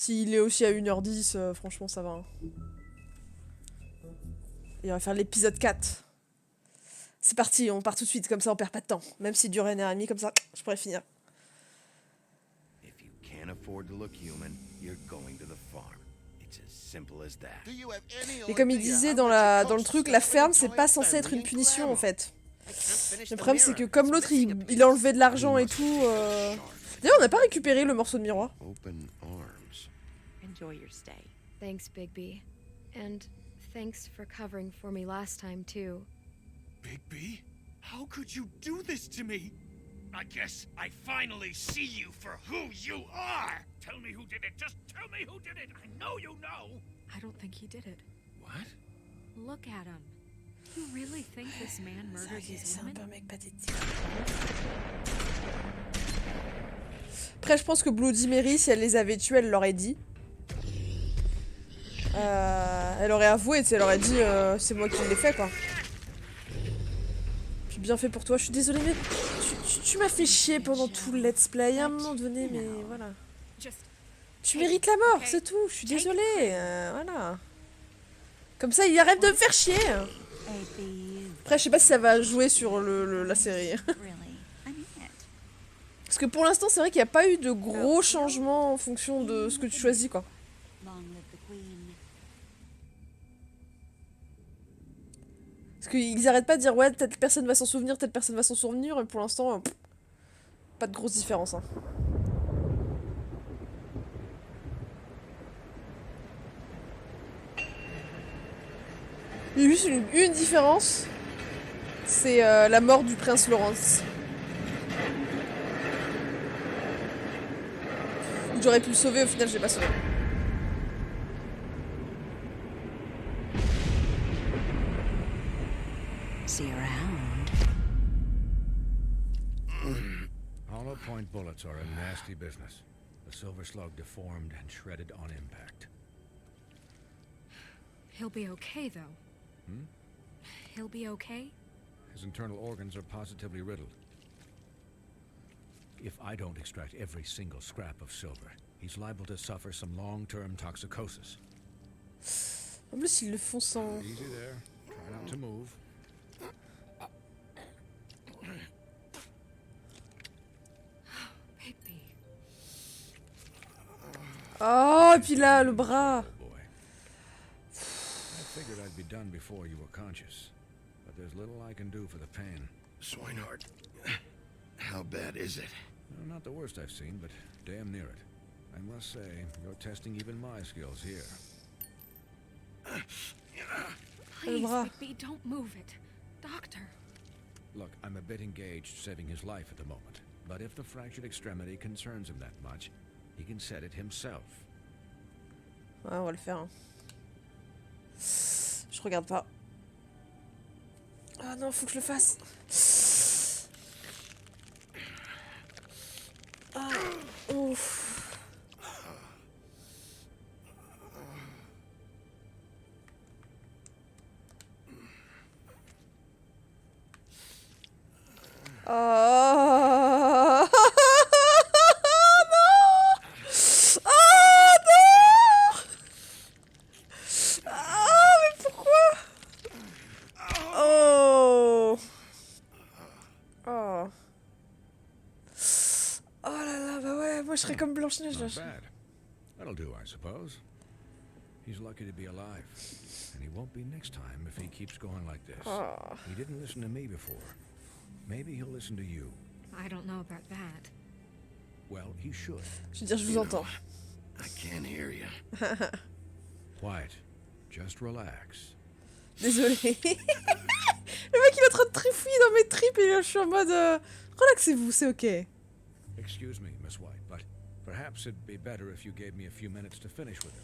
S'il est aussi à 1h10, franchement, ça va. Hein. Et on va faire l'épisode 4. C'est parti, on part tout de suite, comme ça on perd pas de temps. Même s'il dure 1h30, comme ça, je pourrais finir. Et comme il disait dans le truc, la ferme, c'est pas censé être une punition, en fait. Le problème, c'est que comme l'autre, il enlevait de l'argent et tout... D'ailleurs, on n'a pas récupéré le morceau de miroir. Enjoy your stay. Thanks, Bigby. And thanks for covering for me last time, too. Bigby? How could you do this to me? I guess I finally see you for who you are! Tell me who did it! Just tell me who did it! I know you know! I don't think he did it. What? Look at him. You really think this man murdered these women? Après, je pense que Bloody Mary, si elle les avait tués, elle l'aurait dit. Elle aurait avoué, elle aurait dit c'est moi qui l'ai fait, quoi. Puis bien fait pour toi, je suis désolée, mais tu m'as fait chier pendant tout le let's play à un moment donné, mais voilà. Tu mérites la mort, c'est tout, je suis désolée, voilà. Comme ça, il arrête de me faire chier. Après, je sais pas si ça va jouer sur la série. Parce que pour l'instant, c'est vrai qu'il n'y a pas eu de gros changements en fonction de ce que tu choisis, quoi. Parce qu'ils arrêtent pas de dire ouais, telle personne va s'en souvenir, telle personne va s'en souvenir, et pour l'instant, pas de grosse différence. Hein. Il y a juste une différence, c'est la mort du prince Lawrence. J'aurais pu le sauver, au final je l'ai pas sauvé. See you around. Hollow point bullets are a nasty business. The silver slug deformed and shredded on impact. He'll be okay, though. Hmm? He'll be okay? His internal organs are positively riddled. If I don't extract every single scrap of silver, he's liable to suffer some long-term toxicosis. En plus, ils le font sans... Easy there. Try not to move. Oh, et puis là, le bras. I figured I'd be done before you were conscious, but there's little I can do for the pain. Swinehart, how bad is it? Well, not the worst I've seen, but damn near it. I must say, you're testing even my skills here. Please, Bigby, don't move it. Doctor. Look, I'm a bit engaged saving his life at the moment, but if the fractured extremity concerns him that much, he can set it himself. Ouais, on va le faire. Hein. Je regarde pas. Ah non, faut que je le fasse. Ah, ouf. Oh. Je serais comme Blanche-Neige là. That'll do, I suppose. He's lucky to be alive, and he won't be next time if he keeps going like this. He didn't listen to me before. Maybe he'll listen to you. I don't know about that. Well, he should. Je veux dire, je vous entends. I can't hear you. Quiet. Just relax. Désolé. Le mec, il est en train de trifouiller dans mes tripes et je suis en mode relaxez-vous, c'est ok. Excuse me, Miss White, but perhaps it'd be better if you gave me a few minutes to finish with him.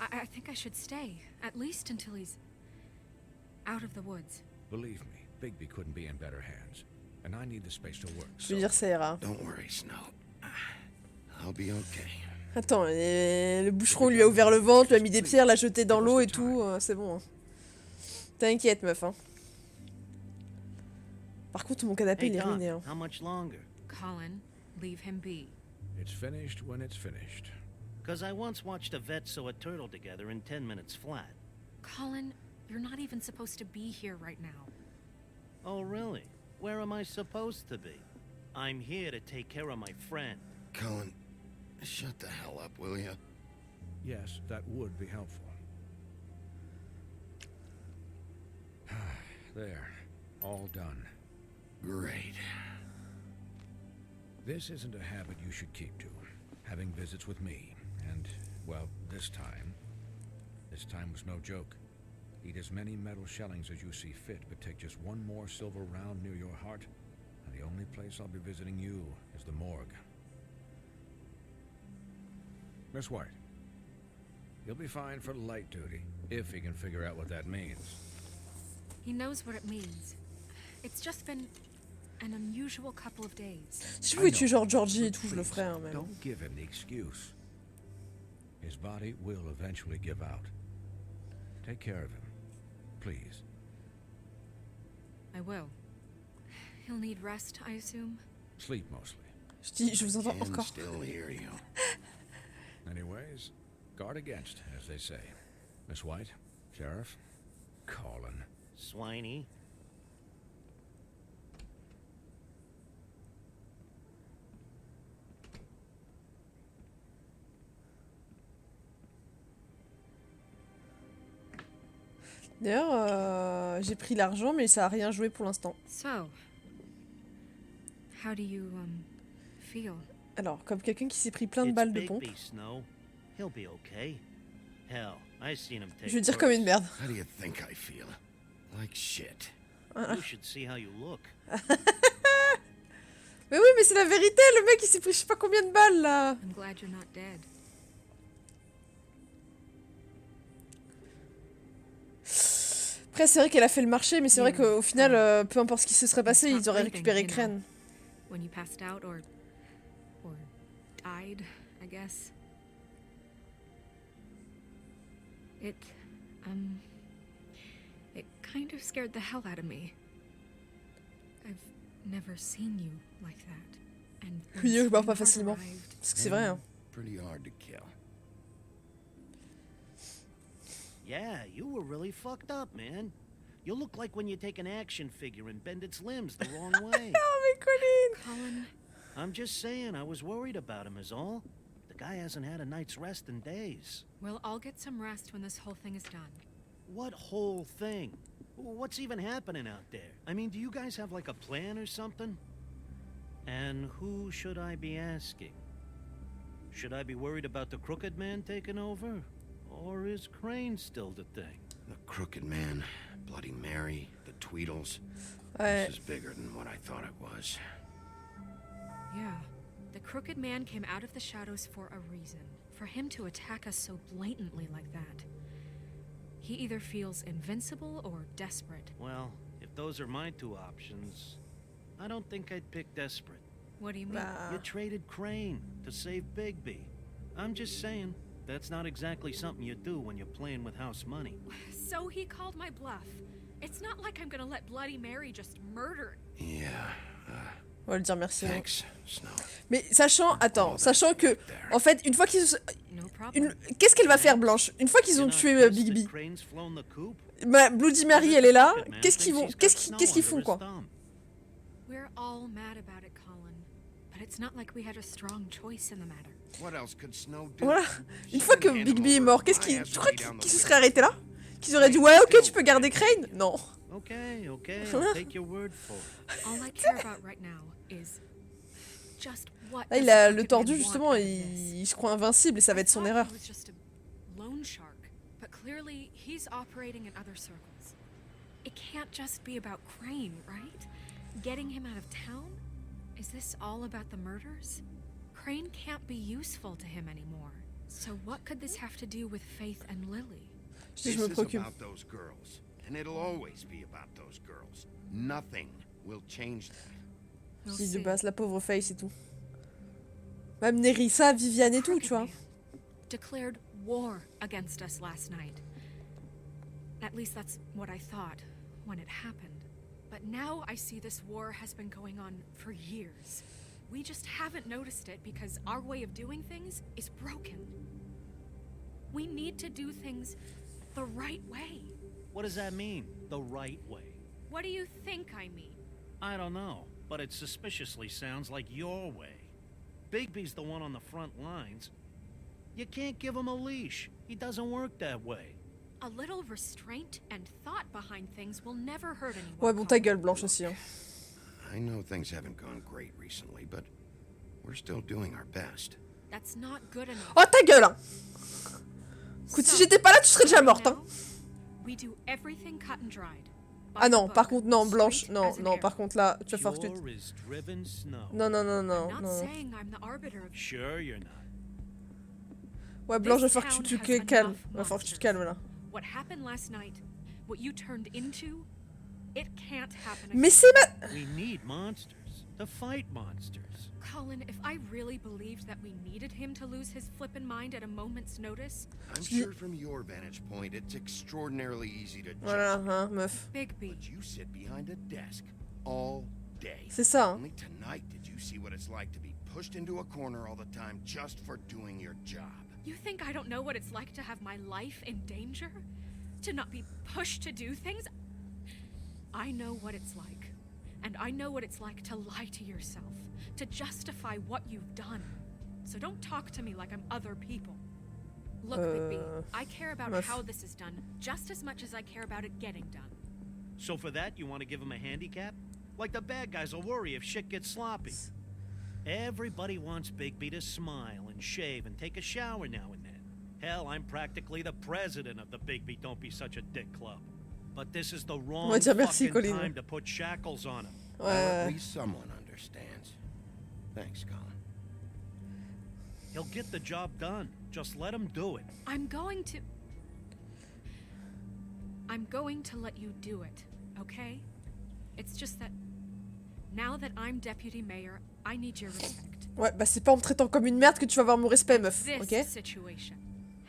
I think I should stay, at least until he's out of the woods. Believe me, Bigby couldn't be in better hands, and I need the space to work. Je veux dire, ça ira. Don't worry, Snow. I'll be okay. Attends, le bûcheron lui a ouvert le ventre, lui a mis des pierres, l'a jeté dans l'eau et tout, c'est bon. Hein. T'inquiète, meuf. Hein. Par contre, mon canapé, il est ruiné. Hein. How much longer? Colin, leave him be. It's finished when it's finished. Because I once watched a vet sew a turtle together in 10 minutes flat. Colin, you're not even supposed to be here right now. Oh, really? Where am I supposed to be? I'm here to take care of my friend. Colin, shut the hell up, will you? Yes, that would be helpful. There. All done. Great. This isn't a habit you should keep to. Having visits with me. And, well, this time was no joke. Eat as many metal shellings as you see fit, but take just one more silver round near your heart, and the only place I'll be visiting you is the morgue. Miss White, you'll be fine for light duty, if he can figure out what that means. He knows what it means. It's just been an unusual couple of days. Si je pouvais tuer genre Georgie et tout, je le ferais hein, même. Don't give him the excuse. His body will eventually give out. Take care of him, please. I will. He'll need rest, I assume. Sleep mostly. Je dis, je vous entends Can encore. still hear you. Anyways, guard against, as they say. Miss White, Sheriff, Colin. Swiney. D'ailleurs, j'ai pris l'argent, mais ça a rien joué pour l'instant. So, how do you, feel? Alors, comme quelqu'un qui s'est pris plein de balles de pompe, Bigby, Snow. He'll be okay. Hell, I seen him take je vais dire comme une merde. How do you think I feel? Like shit. You should see how you look. Mais oui, mais c'est la vérité, le mec il s'est pris je sais pas combien de balles là. I'm glad you're not dead. Après, c'est vrai qu'elle a fait le marché, mais c'est vrai qu'au final, peu importe ce qui se serait passé, ils auraient récupéré Crane. When you passed out or died, I guess. It kind of scared the hell out of me. I've never seen you like that. And when Oui, je meurs pas Springheart facilement. arrived, Parce que c'est vrai, hein. Pretty hard to kill. Yeah, you were really fucked up, man. You look like when you take an action figure and bend its limbs the wrong way. Oh, mais Colin! Colin, I'm just saying, I was worried about him is all. The guy hasn't had a night's rest in days. we'll all get some rest when this whole thing is done. What whole thing? What's even happening out there? I mean, do you guys have like a plan or something? And who should I be asking? Should I be worried about the crooked man taking over? Or is Crane still the thing? The Crooked Man, Bloody Mary, the Tweedles. Ouais. This is bigger than what I thought it was. Yeah. The Crooked Man came out of the shadows for a reason. For him to attack us so blatantly like that. He either feels invincible or desperate. Well, if those are my two options, I don't think I'd pick desperate. What do you mean? Bah, You traded Crane to save Bigby. I'm just saying, that's not exactly something you do when you're playing with house money. So he called my bluff. It's not like I'm gonna let Bloody Mary just murder. Yeah, on va lui dire merci. non. thanks, Snow. Mais sachant, attends, sachant que, en fait, une fois qu'ils... No problem. Qu'est-ce qu'elle va faire, Blanche? Une fois qu'ils ont You're not tué pissed that Bigby, Crane's flown the coop? bah, Bloody Mary, elle est là, Crooked Man qu'est-ce qu'ils thinks vont... he's got Qu'est-ce qu'ils snow font, quoi? under his thumb. We're all mad about it, Colin. But it's not like we had a strong choice in the matter. What else could Snow do? Voilà. She Une fois que didn't hand him Bigby est over mort, qu'est-ce my qu'ils... ass Tu crois way down the qu'ils se list. seraient arrêtés là? Qu'ils auraient dit, ouais, ok, tu peux garder Crane? Non. Okay, I'll take your word for it. All I care about right now is just what Là, does il a the le Crooked tordu, Man want justement, out of et this? il se croit invincible, et ça va I être son thought erreur. he was just a loan shark, but clearly he's operating in other circles. It can't just be about Crane, right? Getting him out of town? Is this all about the murders? Crane can't be useful to him anymore. So what could this have to do with Faith and Lily? Je dis, This je me is préoccupe. about those girls, and it'll always be about those girls. Nothing will change that. We'll Si, de see. base, la pauvre Faith et tout. Même Nerissa, Viviane et tout, tu vois. Crooked Man declared war against us last night. At least that's what I thought when it happened. But now I see this war has been going on for years. We just haven't noticed it because our way of doing things is broken. We need to do things the right way. What does that mean, the right way? What do you think I mean? I don't know, but it suspiciously sounds like your way. Bigby's the one on the front lines. You can't give him a leash. He doesn't work that way. A little restraint and thought behind things will never hurt anyone. Ouais, bon, ta gueule, Blanche aussi. Hein. I know things haven't gone great recently, but we're still doing our best. That's not good enough. Oh, ta gueule, hein. Écoute, si j'étais pas là, tu serais déjà morte, hein. We do everything cut and dried. Ah non, par contre, non, Blanche, non, non, par contre, là, tu vas falloir que tu... Pure as driven snow. Non, non, non, non, I'm not non. saying I'm the arbiter of Sure you're not. Ouais, Blanche, va falloir que tu te calmes. Va falloir que tu te calmes, là. what happened last night, what you turned into, it can't happen again. Mais c'est ma... We need monsters to fight monsters. Colin, if I really believed that we needed him to lose his flippin' mind at a moment's notice... I'm sure from your vantage point, it's extraordinarily easy to judge. Voilà, hein, meuf. Bigby. But you sit behind a desk all day. C'est ça, hein. Only tonight did you see what it's like to be pushed into a corner all the time just for doing your job. You think I don't know what it's like to have my life in danger? To not be pushed to do things? I know what it's like. And I know what it's like to lie to yourself, to justify what you've done. So don't talk to me like I'm other people. Look, Bigby, I care about meuf. how this is done just as much as I care about it getting done. So for that, you want to give him a handicap? Like the bad guys will worry if shit gets sloppy. Everybody wants Bigby to smile and shave and take a shower now and then. Hell, I'm practically the president of the Bigby Don't Be Such a Dick Club. But this is the wrong dire merci, fucking Colin. time to put shackles on him. Well, at Ouais. least someone understands. Thanks, Colin. He'll get the job done. Just let him do it. I'm going to let you do it, okay? It's just that now that I'm deputy mayor, I need your respect. Ouais, bah c'est pas en me traitant comme une merde que tu vas avoir mon respect, meuf, This ok? situation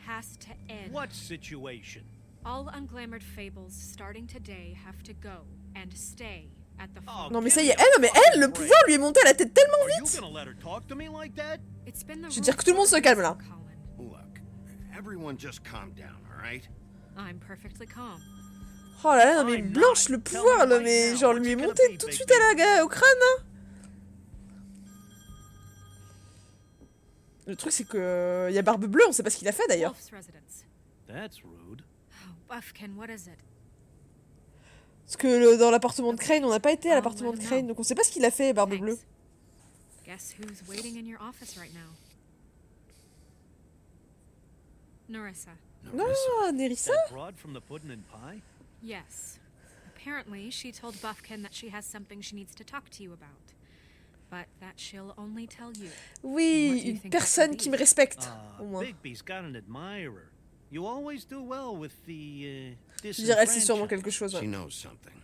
has to end. What situation? All unglamored fables starting today have to go and stay at the Oh, front. Non mais ça y give est, me a non mais elle, le fucking pouvoir lui est monté à la tête tellement Are you vite. gonna let her talk to me like that? It's been the Je veux dire rule que tout le monde se for a calme, là. reason, Colin. Look, everyone just calm down, all right? I'm perfectly calm. Oh là là, non mais I'm Blanche, not. le Tell pouvoir, me là, right mais now, genre what's lui est it gonna monté be, tout de suite Bigby? au crâne, hein. Le truc c'est que y a Barbe Bleue, on sait pas ce qu'il a fait d'ailleurs. Wolf's residence. That's rude. Oh, Buffkin, what is it? Parce que dans l'appartement de Crane, on n'a pas été à l'appartement de Crane, donc on sait pas ce qu'il a fait, Barbe Thanks. Bleue. Guess who's waiting in your office right now? Nerissa. Non, Nerissa. That broad from the pudding and pie? Yes. Apparently, she told Buffkin that she has something she needs to talk to you about. But that she'll only tell you. Oui, What do you une think personne that qui could me be? respecte, au moins. Bigby's got an admirer. You always do well with the Je dirais, c'est sûrement disenfranchised. quelque chose, She ouais. knows something.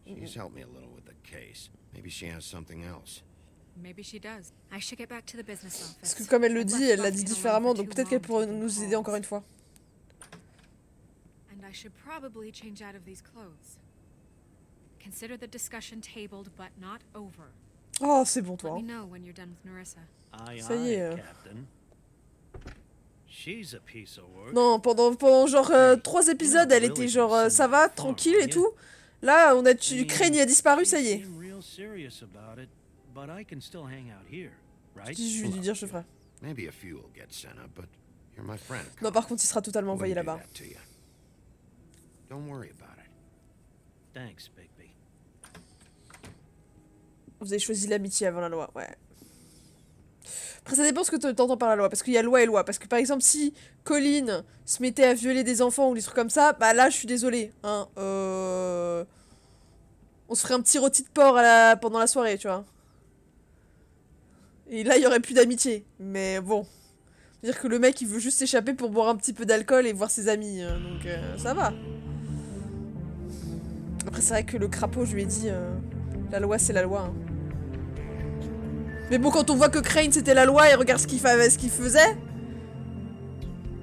She's helped me a little with the case. Maybe she has something else. Maybe she does. I should get back to the business office. Parce que comme elle le I've dit, left elle l'a dit Buffkin alone différemment, for donc too peut-être qu'elle long pourrait taking nous aider calls. encore une fois. And I should probably change out of these clothes. Consider the discussion tabled but not over. Oh, c'est bon, Let toi. me Hein. know when you're done with Nerissa. Aye, Ça y est, aye, Captain. She's a piece of work. Non, pendant genre 3 épisodes, elle était genre ça va, tranquille et tout. Là, on a tué Crane, il a disparu, ça y est. Seem real serious about it, but I can still hang out here, right? Si je vais lui dire, je le ferai. Maybe a few will get sent up, but you're my friend. Non, par contre, il sera totalement I envoyé wouldn't do là-bas. that to you. Don't worry about it. Thanks, Bigby. Vous avez choisi l'amitié avant la loi, ouais. Après, ça dépend ce que t'entends par la loi, parce qu'il y a loi et loi. Parce que par exemple, si Colin se mettait à violer des enfants ou des trucs comme ça, bah là, je suis désolée. Hein, on se ferait un petit rôti de porc pendant la soirée, tu vois. Et là, il y aurait plus d'amitié. Mais bon. C'est-à-dire que le mec, il veut juste s'échapper pour boire un petit peu d'alcool et voir ses amis. Donc, ça va. Après, c'est vrai que le crapaud, je lui ai dit, la loi, c'est la loi. Hein. Mais bon, quand on voit que Crane c'était la loi et regarde ce qu'il faisait.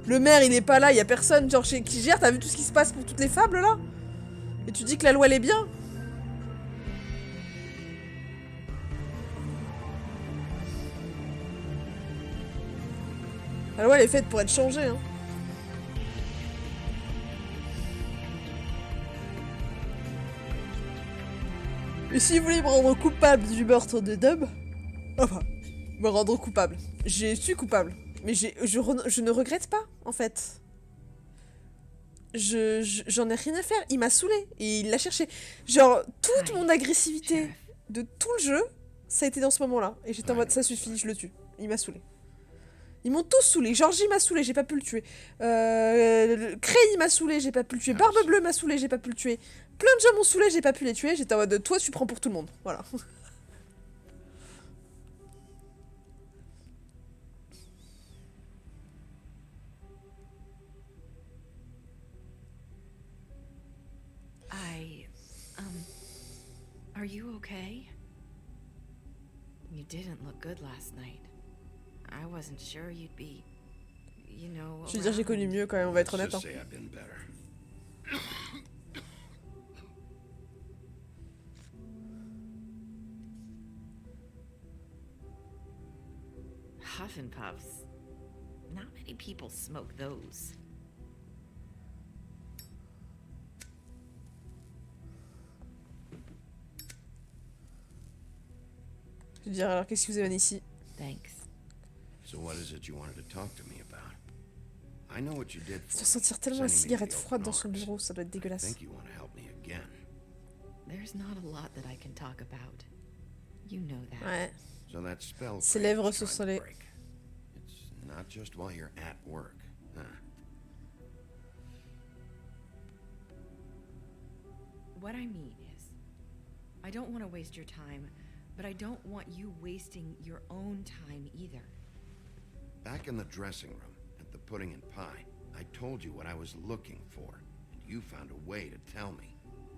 Le maire il est pas là, il y a personne genre qui gère, t'as vu tout ce qui se passe pour toutes les fables là? Et tu dis que la loi elle est bien? La loi elle est faite pour être changée hein. Et si vous voulez me rendre coupable du meurtre de Dub, enfin, me rendre coupable. Je suis coupable. Mais je ne regrette pas, en fait. J'en ai rien à faire. Il m'a saoulé et il l'a cherché. Genre, toute mon agressivité de tout le jeu, ça a été dans ce moment-là. Et j'étais en mode, ça suffit, je le tue. Il m'a saoulé. Ils m'ont tous saoulé. Georgie m'a saoulé, j'ai pas pu le tuer. Cray m'a saoulé, j'ai pas pu le tuer. Barbe Bleue m'a saoulé, j'ai pas pu le tuer. Plein de gens m'ont saoulé, j'ai pas pu les tuer. J'étais en mode, toi tu prends pour tout le monde. Voilà. Are you okay? You didn't look good last night. I wasn't sure you'd be, you know. Je veux dire, j'ai connu mieux quand même, on va être honnête. Hein. Huff and puffs. Not many people smoke those. Je veux dire, alors qu'est-ce que vous avez ici? Thanks. So what is it you wanted to talk to me about? I know what you did for Se sentir tellement la cigarette froide dans son bureau, ça doit être dégueulasse. I think you want to help me again. There's not a lot that I can talk about. You know that. Ouais. So that spell Ses lèvres sont salées. It's not just while you're at work, huh? What I mean is, I don't want to waste your time, but I don't want you wasting your own time either. Back in the dressing room, at the pudding and pie, I told you what I was looking for, and you found a way to tell me.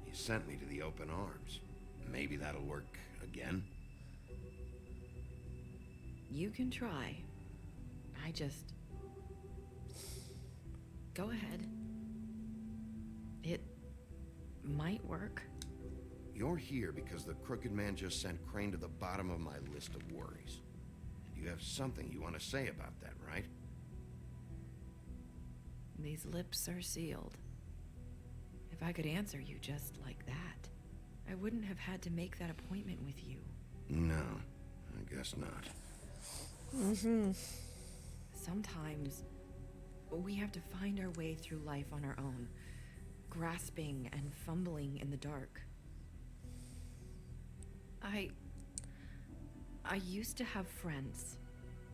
You sent me to the open arms. Maybe that'll work again? You can try. I just... Go ahead. It might work. You're here because the crooked man just sent Crane to the bottom of my list of worries. And you have something you want to say about that, right? These lips are sealed. If I could answer you just like that, I wouldn't have had to make that appointment with you. No, I guess not. Sometimes we have to find our way through life on our own, grasping and fumbling in the dark. I used to have friends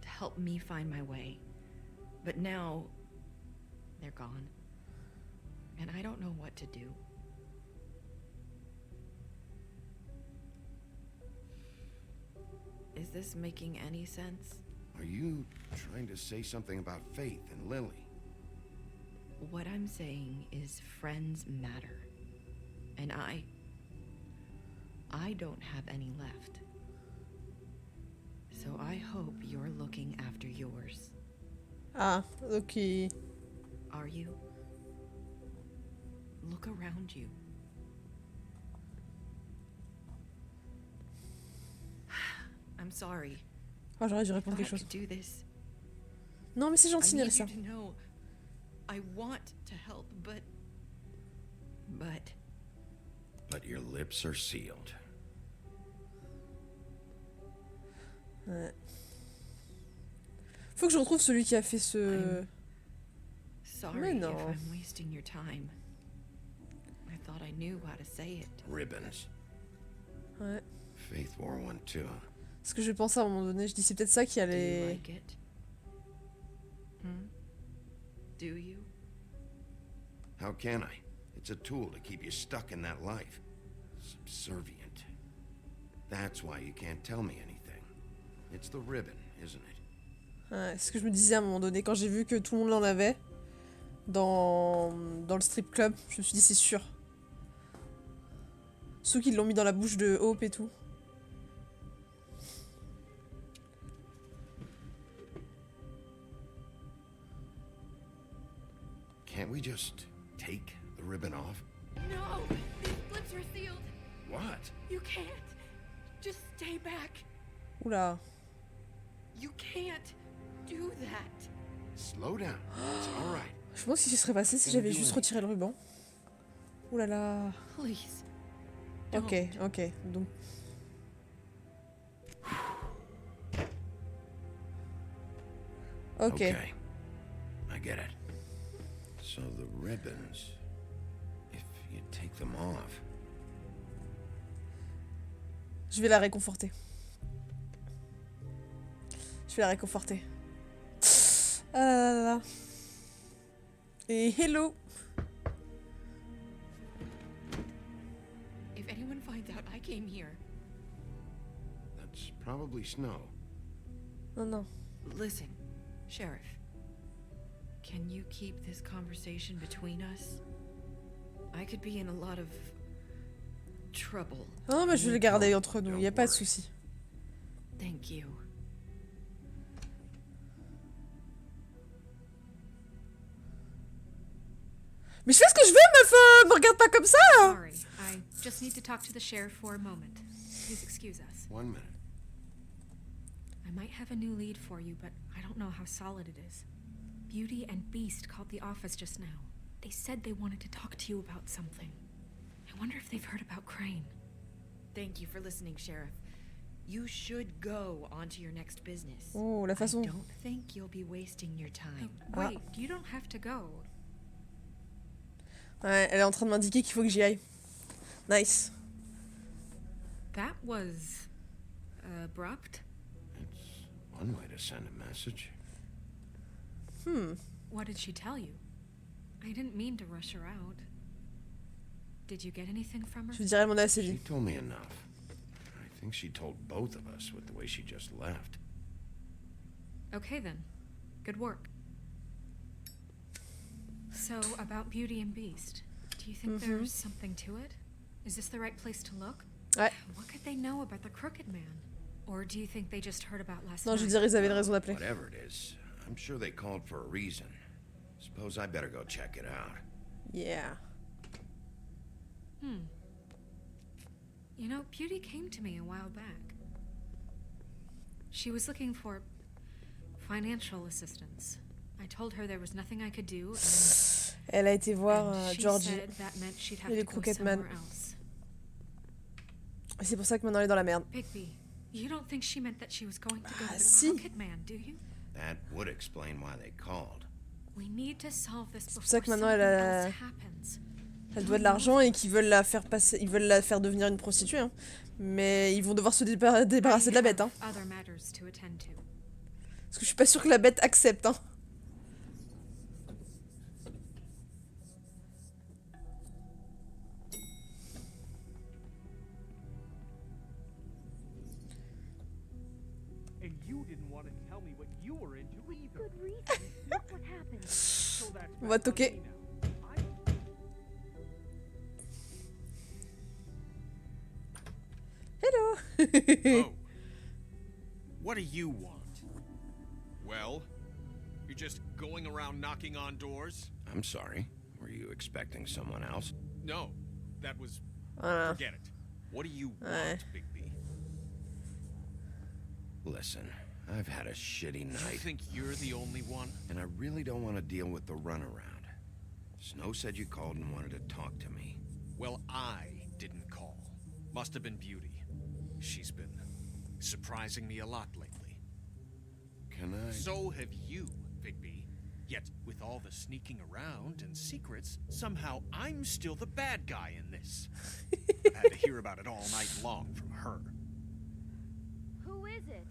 to help me find my way, but now they're gone, and I don't know what to do. Is this making any sense? Are you trying to say something about Faith and Lily? What I'm saying is friends matter. And I don't have any left. So I hope you're looking after yours. Ah, ok. Are you? Look around you. I'm sorry. Oh, j'aurais dû répondre I quelque chose. could do this. Non, mais c'est gentil, I need Nerissa. you to know I want to help, but But your lips are sealed. Ouais. Faut que je retrouve celui qui a fait ce... sorry Mais if non. I'm wasting your time. I thought I knew how to say it. Ribbons. Ouais. Faith wore one too. Parce que je pensais à un moment donné, je dis c'est peut-être ça qui Do you allait... like it? Do you? How can I? It's a tool to keep you stuck in that life. Subservient. That's why you can't tell me anything. It's the ribbon, isn't it? Ouais, c'est ce que je me disais à un moment donné, quand j'ai vu que tout le monde l'en avait dans le strip club, je me suis dit c'est sûr. Ceux qui l'ont mis dans la bouche de Hope et tout. Can't we just take the ribbon off? No! These lips are sealed. What? You can't. Just stay back. Oula. You can't do that. Slow down. It's all right. Je pense ce qui se serait passé si j'avais juste retiré le ruban. Oulala. Please. Ok, ok. Donc. Ok. Okay. I get it. So the ribbons, if you take them off. Je vais la réconforter. Je vais la réconforter. Ah là là là. Et hello. If anyone finds out I came here. That's probably snow. Non, non. Listen, Sheriff. Can you keep this conversation between us? I could be in a lot of trouble. Non, mais je vais le garder entre nous, y a pas de souci. Thank you. Mais je fais ce que je veux, meuf, me regarde pas comme ça. Sorry, I just need to talk to the sheriff for a moment. Please excuse us. 1 minute. I might have a new lead for you, but I don't know how solid it is. Beauty and Beast called the office just now. They said they wanted to talk to you about something. I wonder if they've heard about Crane. Thank you for listening, Sheriff. You should go on to your next business. Oh, la façon. I don't think you'll be wasting your time. Wait, you don't have to go. Ouais, elle est en train de m'indiquer qu'il faut que j'y aille. Nice. That was abrupt. It's one way to send a message. What did she tell you? I didn't mean to rush her out. Did you get anything from her? Je dirais demander à She Céline. told me enough. I think she told both of us with the way she just left. Okay then. Good work. So, about Beauty and Beast, do you think there's something to it? Is this the right place to look? Ouais. What could they know about the Crooked Man? Or do you think they just heard about last Non, je night? dirais ils avaient une raison d'appeler. Whatever it is, I'm sure they called for a reason. Suppose I better go check it out. Yeah. You know, Beauty came to me a while back. She was looking for financial assistance. I told her there was nothing I could do, Elle a été voir and she Georgie. said that meant she'd have Et to les go Crooked Man. somewhere else. C'est pour ça que maintenant elle est dans la merde. Bigby, you don't think she meant that she was going to go to the si. Crooked Man, do you? That would explain why they called. We need to solve this pour ça before que maintenant, something elle a- else happens. Elle doit de l'argent et qu'ils veulent la faire passer, ils veulent la faire devenir une prostituée. Hein. Mais ils vont devoir se débarrasser de la bête. Hein. I have other matters to attend to. Parce que je suis pas sûre que la bête accepte. Hein. And you didn't want to tell me what you were into either. Good reason. Look what happened. So that's On va back on toquer. me now. Hello. Oh. What do you want? Well, you're just going around knocking on doors? I'm sorry. Were you expecting someone else? No, that was... Voilà. Forget it. What do you Ouais. want, Bigby? Listen, I've had a shitty You night, think you're the only one? and I really don't want to deal with the runaround. Snow said you called and wanted to talk to me. Well, I didn't call. Must have been Beauty. She's been surprising me a lot lately. Can I... So have you, Bigby. Yet, with all the sneaking around and secrets, somehow I'm still the bad guy in this. I've had to hear about it all night long from her. Who is it?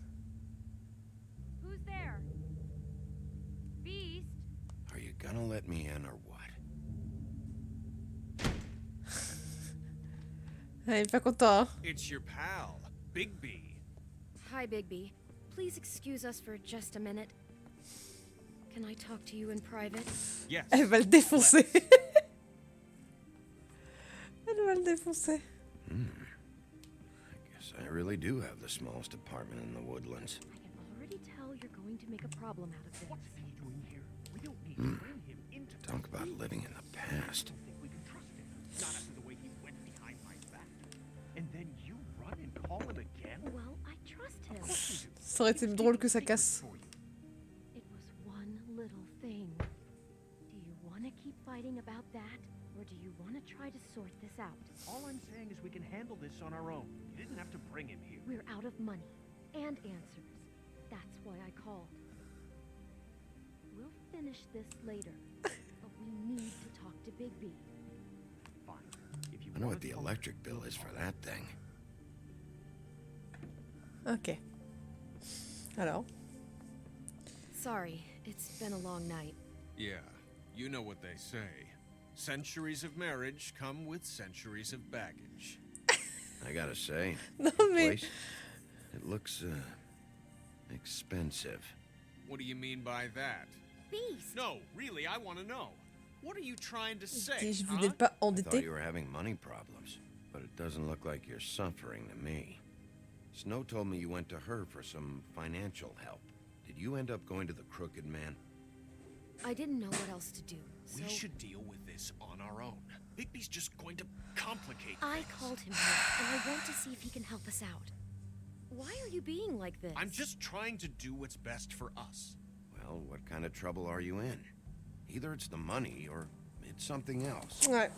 Who's there? Beast? Are you gonna let me in or what? Elle est pas content. Hein. It's your pal, Bigby. Hi, Bigby. Please excuse us for just a minute. Can I talk to you in private? Yes. Elle va le défoncer. Elle va le défoncer. I guess I really do have the smallest apartment in the woodlands. I can already tell you're going to make a problem out of this. What's he doing here? We don't need to bring him into Talk about living in the past. I don't think we can trust him. Not after the way he went behind my back. And then you run and call him again? Well, I trust him. Of course you do. Ça aurait été drôle que ça casse. For you. It was one little thing. Do you want to keep fighting about that Or do you want to try to sort this out? All I'm saying is we can handle this on our own. You didn't have to bring him here. We're out of money and answers. That's why I called. We'll finish this later, but we need to talk to Bigby. Fine. If you I know want what the to talk, electric bill is for that thing. Ok. Alors. Sorry, it's been a long night. Yeah, you know what they say. Centuries of marriage come with centuries of baggage. I gotta say, Non the mais. place, it looks, expensive. What do you mean by that? Beast! No, really, I want to know. What are you trying to say, Dis, vous huh? n'êtes pas I thought endetté? you were having money problems, but it doesn't look like you're suffering to me. Snow told me you went to her for some financial help. Did you end up going to the Crooked Man? I didn't know what else to do, so We should deal with this on our own. Bigby's just going to complicate I things. called him here, and I want to see if he can help us out. Why are you being like this? I'm just trying to do what's best for us. Well, what kind of trouble are you in? Either it's the money or it's something else. Ouais.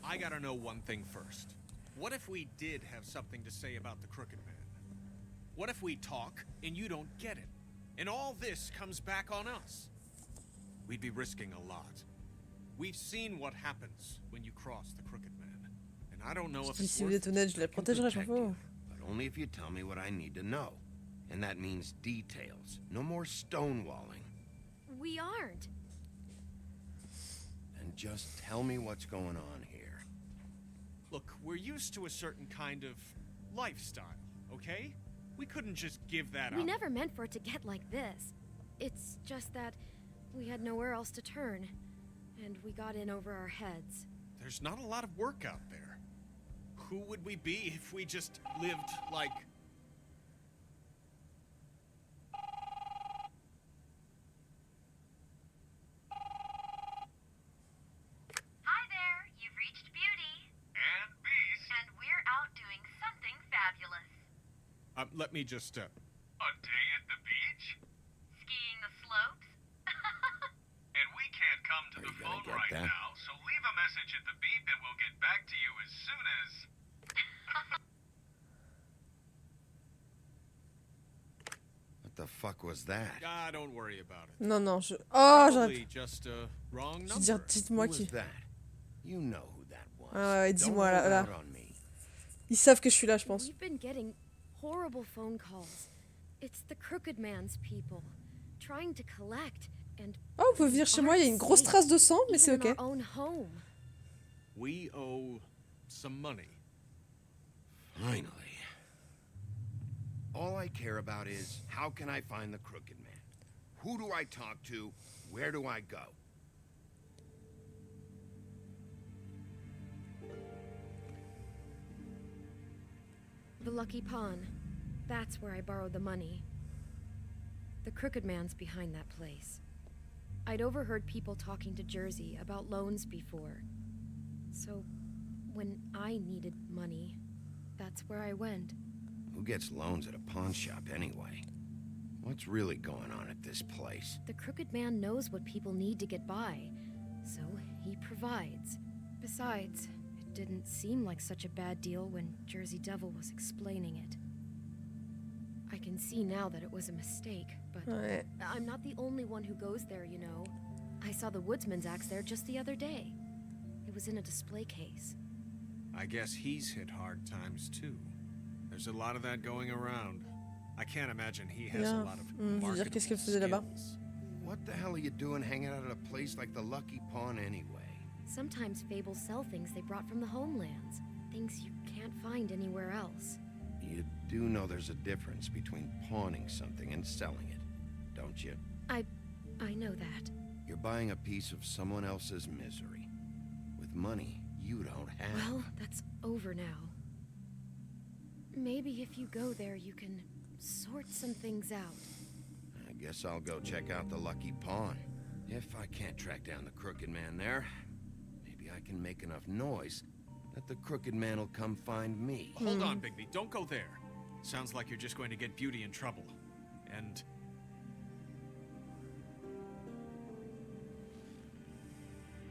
I gotta know one thing first. What if we did have something to say about the Crooked Man? What if we talk and you don't get it? And all this comes back on us? We'd be risking a lot. We've seen what happens when you cross the Crooked Man. And I don't know if it's Si vous worth êtes honnête, je la I can protégerai, je m'en protect fous. you, but only if you tell me what I need to know. And that means details. No more stonewalling. We aren't. And just tell me what's going on here. Look, we're used to a certain kind of lifestyle, okay? We couldn't just give that We up. never meant for it to get like this. It's just that we had nowhere else to turn, and we got in over our heads. There's not a lot of work out there. Who would we be if we just lived like... Hi there, you've reached Beauty. And Beast. And we're out doing something fabulous. let me just, A day at the beach? Skiing the slopes? And we can't come to Are the you gonna phone get right that? now, so leave a message at the beep and we'll get back to you as soon as... What the fuck was that? Ah, don't worry about it. Non, non, je. Oh, j'aurais Probably just a wrong pu dire, number. Who dites-moi qui. was that? You know who that was. Ah ouais, Don't dis-moi là. hold là. out on me. Ils savent que je suis là, je pense. We've been getting horrible phone calls. It's the Crooked Man's people, trying to collect, and Oh, vous pouvez venir chez moi, il y a une grosse trace de sang, mais c'est even in ok. our own home. We owe some money. Finally. All I care about is, how can I find the Crooked Man? Who do I talk to? Where do I go? The Lucky Pawn. That's where I borrowed the money. The Crooked Man's behind that place. I'd overheard people talking to Jersey about loans before. So, when I needed money, that's where I went. Who gets loans at a pawn shop anyway? What's really going on at this place? The Crooked Man knows what people need to get by, so he provides. Besides, it didn't seem like such a bad deal when Jersey Devil was explaining it. I can see now that it was a mistake, but Ouais. I'm not the only one who goes there, you know. I saw the Woodsman's axe there just the other day. It was in a display case. I guess he's hit hard times too. There's a lot of that going around. I can't imagine he has a Bien. lot of Je veux dire, qu'est-ce qu'elle faisait là-bas? skills. What the hell are you doing hanging out at a place like the Lucky Pawn anyway? Sometimes fables sell things they brought from the homelands. Things you can't find anywhere else. You do know there's a difference between pawning something and selling it, don't you? I know that. You're buying a piece of someone else's misery. With money you don't have. Well, that's over now. Maybe if you go there, you can sort some things out. I guess I'll go check out the Lucky Pawn. If I can't track down the Crooked Man there, maybe I can make enough noise that the Crooked Man will come find me. Hold on, Bigby. Don't go there. Sounds like you're just going to get Beauty in trouble. And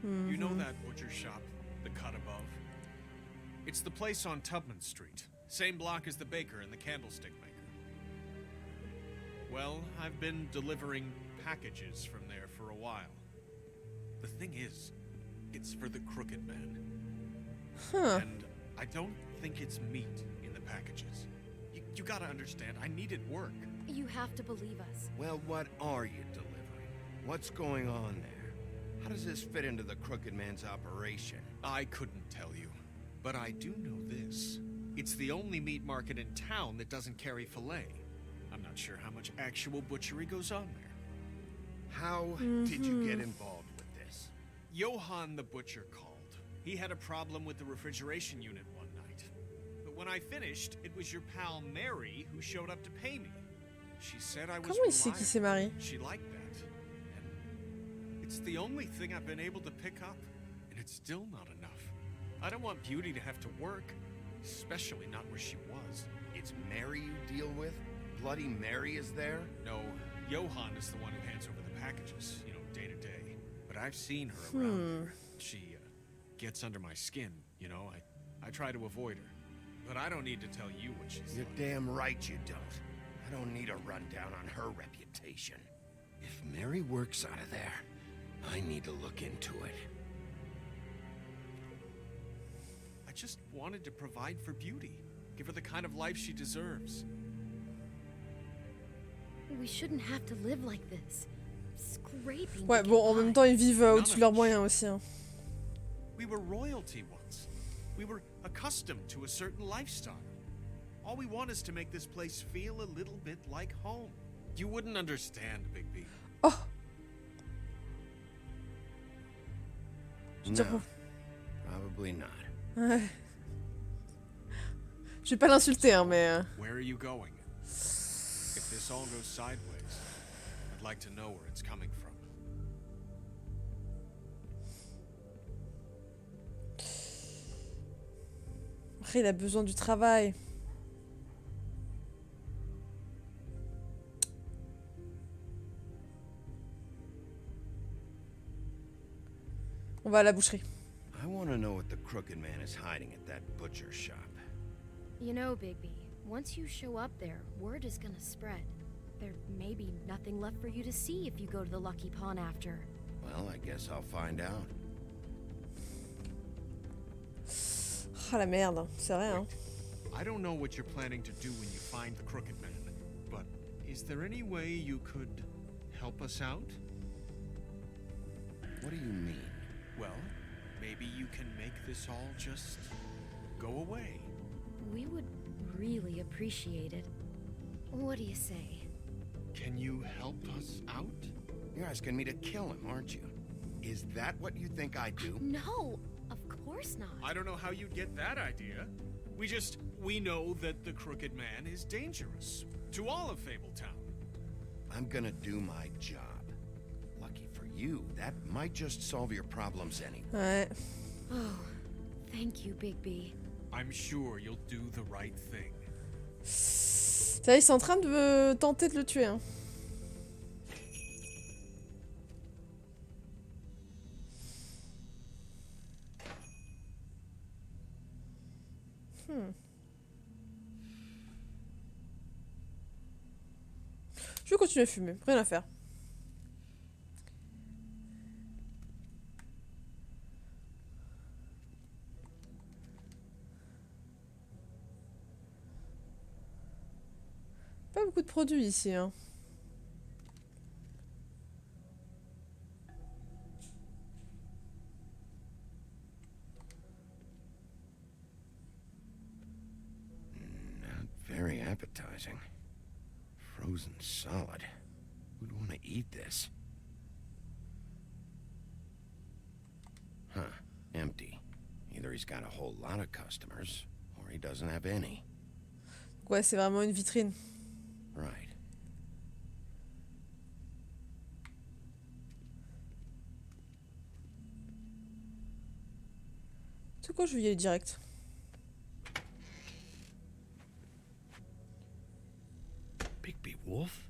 You know that butcher shop, the cut above? It's the place on Tubman Street. Same block as the baker and the candlestick maker. Well, I've been delivering packages from there for a while. The thing is, it's for the Crooked Man. Huh. And I don't think it's meat in the packages. You gotta understand, I needed work. You have to believe us. Well, what are you delivering? What's going on there? How does this fit into the Crooked Man's operation? I couldn't tell you, but I do know this. It's the only meat market in town that doesn't carry filet. I'm not sure how much actual butchery goes on there. How did you get involved with this? Johann the butcher called. He had a problem with the refrigeration unit one night. But when I finished, it was your pal Mary who showed up to pay me. She said I was Comment il sait qu'il s'est marié? She liked that. And it's the only thing I've been able to pick up, and it's still not enough. I don't want Beauty to have to work, especially not where she was. It's Mary you deal with? Bloody Mary is there? No, Johann is the one who hands over the packages, day to day. But I've seen her around here. She gets under my skin, I try to avoid her. But I don't need to tell you what she's You're like. damn right you don't. I don't need a rundown on her reputation. If Mary works out of there, I need to look into it. I just wanted to provide for Beauty. Give her the kind of life she deserves. We shouldn't have to live like this. Scraping. Ouais, to bon, get en même by. temps, ils vivent au-dessus de leurs moyens aussi. Hein. We were royalty once. We were accustomed to a certain lifestyle. All we want is to make this place feel a little bit like home. You wouldn't understand, Bigby. Oh. No, probably not. Ouais. Je vais pas l'insulter, hein, mais... Where are you going? If this all goes sideways, I'd like to know where it's coming from. Après, il a besoin du travail. On va à la boucherie. I want to know what the Crooked Man is hiding at that butcher shop. You know, Bigby, once you show up there, word is gonna spread. There may be nothing left for you to see if you go to the Lucky Pawn after. Well, I guess I'll find out. Ah la merde, c'est vrai, hein. I don't know what you're planning to do when you find the Crooked Man, but is there any way you could help us out? What do you mean? Well, maybe you can make this all just go away. We would really appreciate it. What do you say? Can you help us out? You're asking me to kill him, aren't you? Is that what you think I do? No, of course not. I don't know how you'd get that idea. We know that the Crooked Man is dangerous to all of Fabletown. I'm gonna do my job. Lucky for you, that might just solve your problems anyway. Ouais. Oh, thank you, Bigby. I'm sure you'll do the right thing. Ça, ils sont en train de tenter de le tuer, hein. Je vais continuer à fumer, rien à faire. Pas beaucoup de produits ici, hein. Not very appetizing. Frozen solid. Who'd want to eat this? Huh. Empty. Either he's got a whole lot of customers, or he doesn't have any. Ouais, c'est vraiment une vitrine. Right. C'est quoi, je vais y aller direct. Bigby Wolf?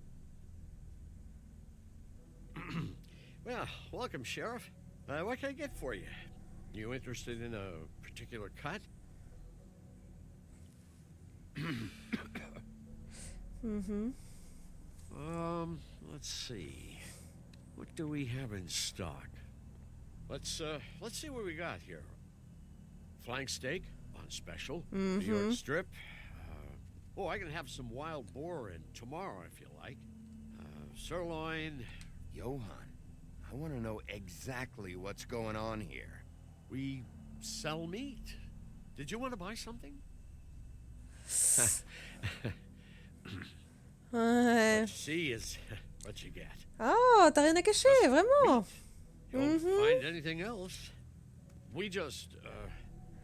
Well, welcome, Sheriff. What can I get for you? You interested in a particular cut? Mhm. Let's see. What do we have in stock? Let's see what we got here. Flank steak on special. New York strip. Oh, I can have some wild boar in tomorrow if you like. Sirloin. Johann, I want to know exactly what's going on here. We sell meat. Did you want to buy something? Ouais. What you see is what you get. Oh, t'as rien à cacher, vraiment. You don't find anything else. We just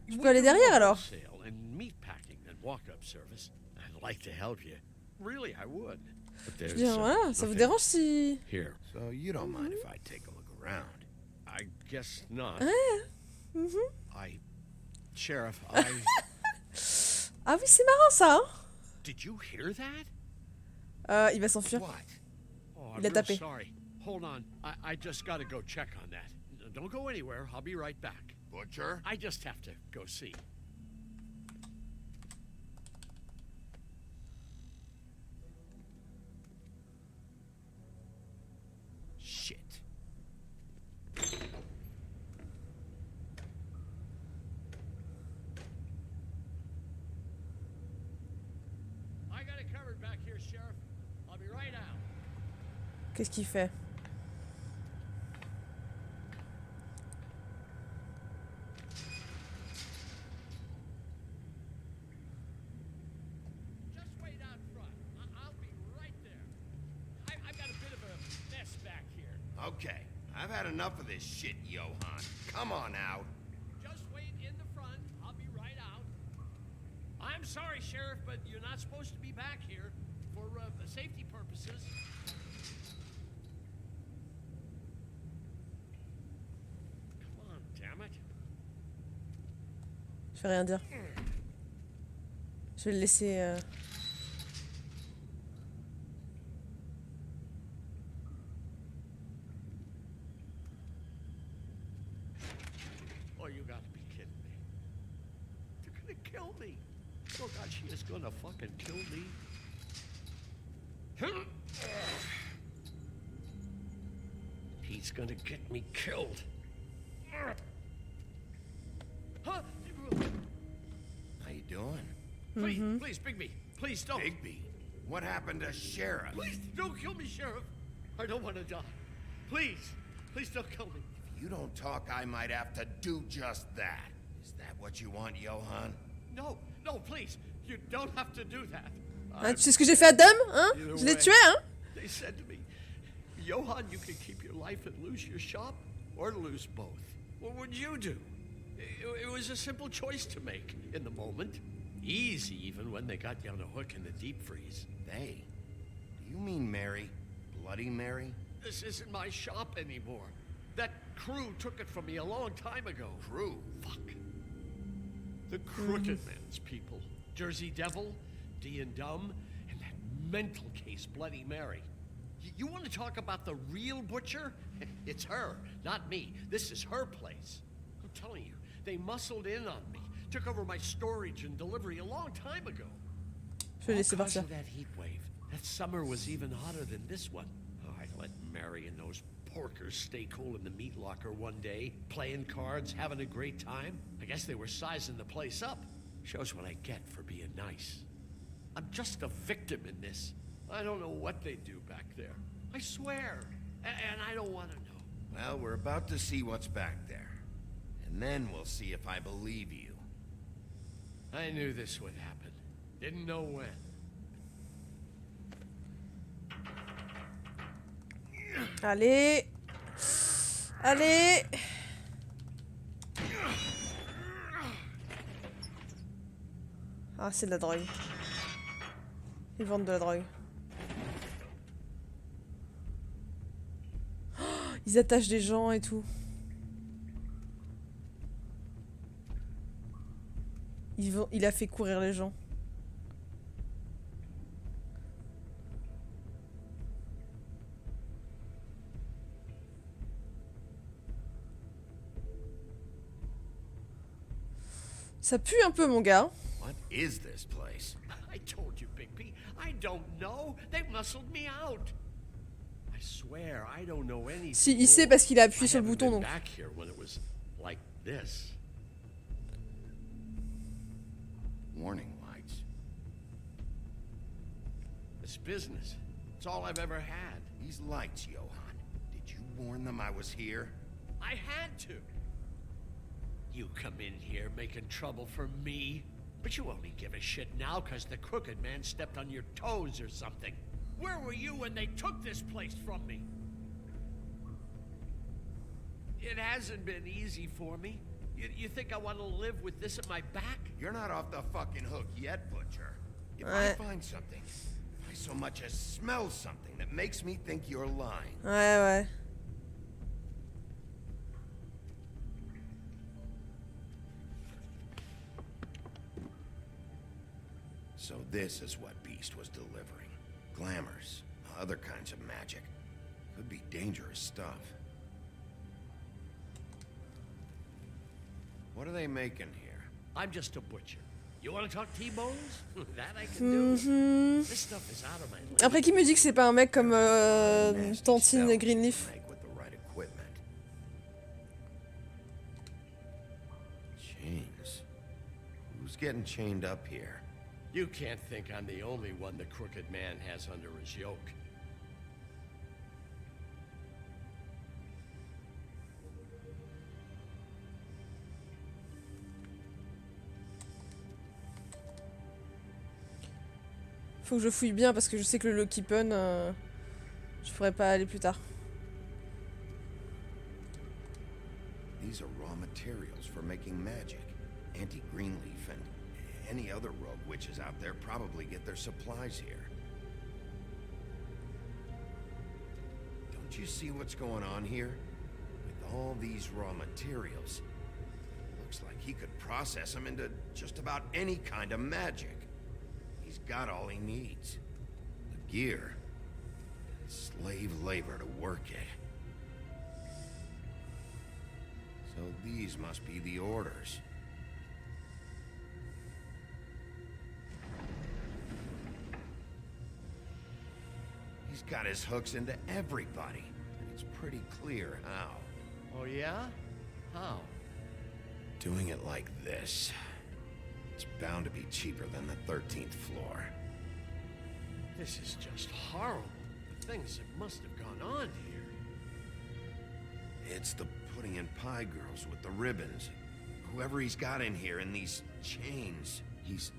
Je peux aller derrière alors. Sale and meat packing and walk-up service. I'd like to help you. Really, I would. But Je there's veux dire, voilà, ça vous dérange si... here. So you don't mind if I take a look around? I guess not. Ouais. Sheriff, Ah oui, c'est marrant ça, hein. Did you hear that? Il va s'enfuir. What? Oh, Il a I'm real tapé. sorry. Hold on. I just gotta go check on that. Don't go anywhere. I'll be right back. Butcher? I just have to go see. Shit. I got it covered back here, Sheriff. I'll be right out. Qu'est-ce qu'il fait? Just wait out front. I'll be right there. I've got a bit of a mess back here. Okay, I've had enough of this shit, Johann. Come on out. Just wait in the front. I'll be right out. I'm sorry, Sheriff, but you're not supposed to be back here for safety purposes. Come on, damn it. Je vais rien dire. Je vais le laisser... Oh, you gotta be kidding me. They're gonna kill me. Oh, God, she is gonna fucking kill me. He's gonna get me killed. Huh? How you doing? Please, please, Bigby. Please don't. Bigby, what happened to Sheriff? Please don't kill me, Sheriff. I don't want to die. Please, please don't kill me. If you don't talk, I might have to do just that. Is that what you want, Johann? No, no, please. You don't have to do that. Hein, tu sais ce que j'ai fait à Dom, hein? Either Je l'ai way, tué, hein? They said to me, Johann, you can keep your life and lose your shop, or lose both. What would you do? It was a simple choice to make in the moment. Easy, even when they got you on a hook in the deep freeze. They? Do you mean Mary? Bloody Mary? This isn't my shop anymore. That crew took it from me a long time ago. Crew? Fuck. The Crooked Man's people. Jersey Devil, D and Dumb, and that mental case, Bloody Mary. You want to talk about the real butcher? It's her, not me. This is her place. I'm telling you, they muscled in on me, took over my storage and delivery a long time ago. Je vais laisser Because partir. of that heat wave. That summer was even hotter than this one. Oh, I let Mary and those porkers stay cool in the meat locker one day, playing cards, having a great time. I guess they were sizing the place up. Shows what I get for being nice. I'm just a victim in this. I don't know what they do back there. I swear. And I don't want to know. Well, we're about to see what's back there. And then we'll see if I believe you. I knew this would happen. Didn't know when. Allez. Allez. Ah, c'est de la drogue. Ils vendent de la drogue. Oh, ils attachent des gens et tout. Il a fait courir les gens. Ça pue un peu, mon gars. What is this place? I told you, Bigby. I don't know. They muscled me out. I swear, I don't know anything. Si, il sait parce qu'il a appuyé sur le bouton, donc. Back here when it was like this. Warning lights. This business. It's all I've ever had. These lights, Johann. Did you warn them I was here? I had to. You come in here making trouble for me, but you only give a shit now because the crooked man stepped on your toes or something. Where were you when they took this place from me? It hasn't been easy for me. You think I want to live with this at my back? You're not off the fucking hook yet, Butcher. If I find something, if I so much as smell something that makes me think you're lying. Ouais, ouais. So this is what Beast was delivering. Glamours, other kinds of magic. Could be dangerous stuff. What are they making here? I'm just a butcher. You want to talk T-bones? That I can do. This stuff is out of my league. Après, qui me dit que c'est pas un mec comme Tantine et Greenleaf? With the right equipment. Chains. Who's getting chained up here? You can't think I'm the only one the crooked man has under his yoke. Faut que je fouille bien parce que je sais que le Lucky Pun, je pourrais pas aller plus tard. These are raw materials for making magic. Auntie Greenleaf and any other rogue witches out there probably get their supplies here. Don't you see what's going on here? With all these raw materials, looks like he could process them into just about any kind of magic. He's got all he needs. The gear. Slave labor to work it. So these must be the orders. He's got his hooks into everybody, and it's pretty clear how. Oh yeah? How? Doing it like this. It's bound to be cheaper than the 13th floor. This is just horrible. The things that must have gone on here. It's the pudding and pie girls with the ribbons. Whoever he's got in here in these chains, he's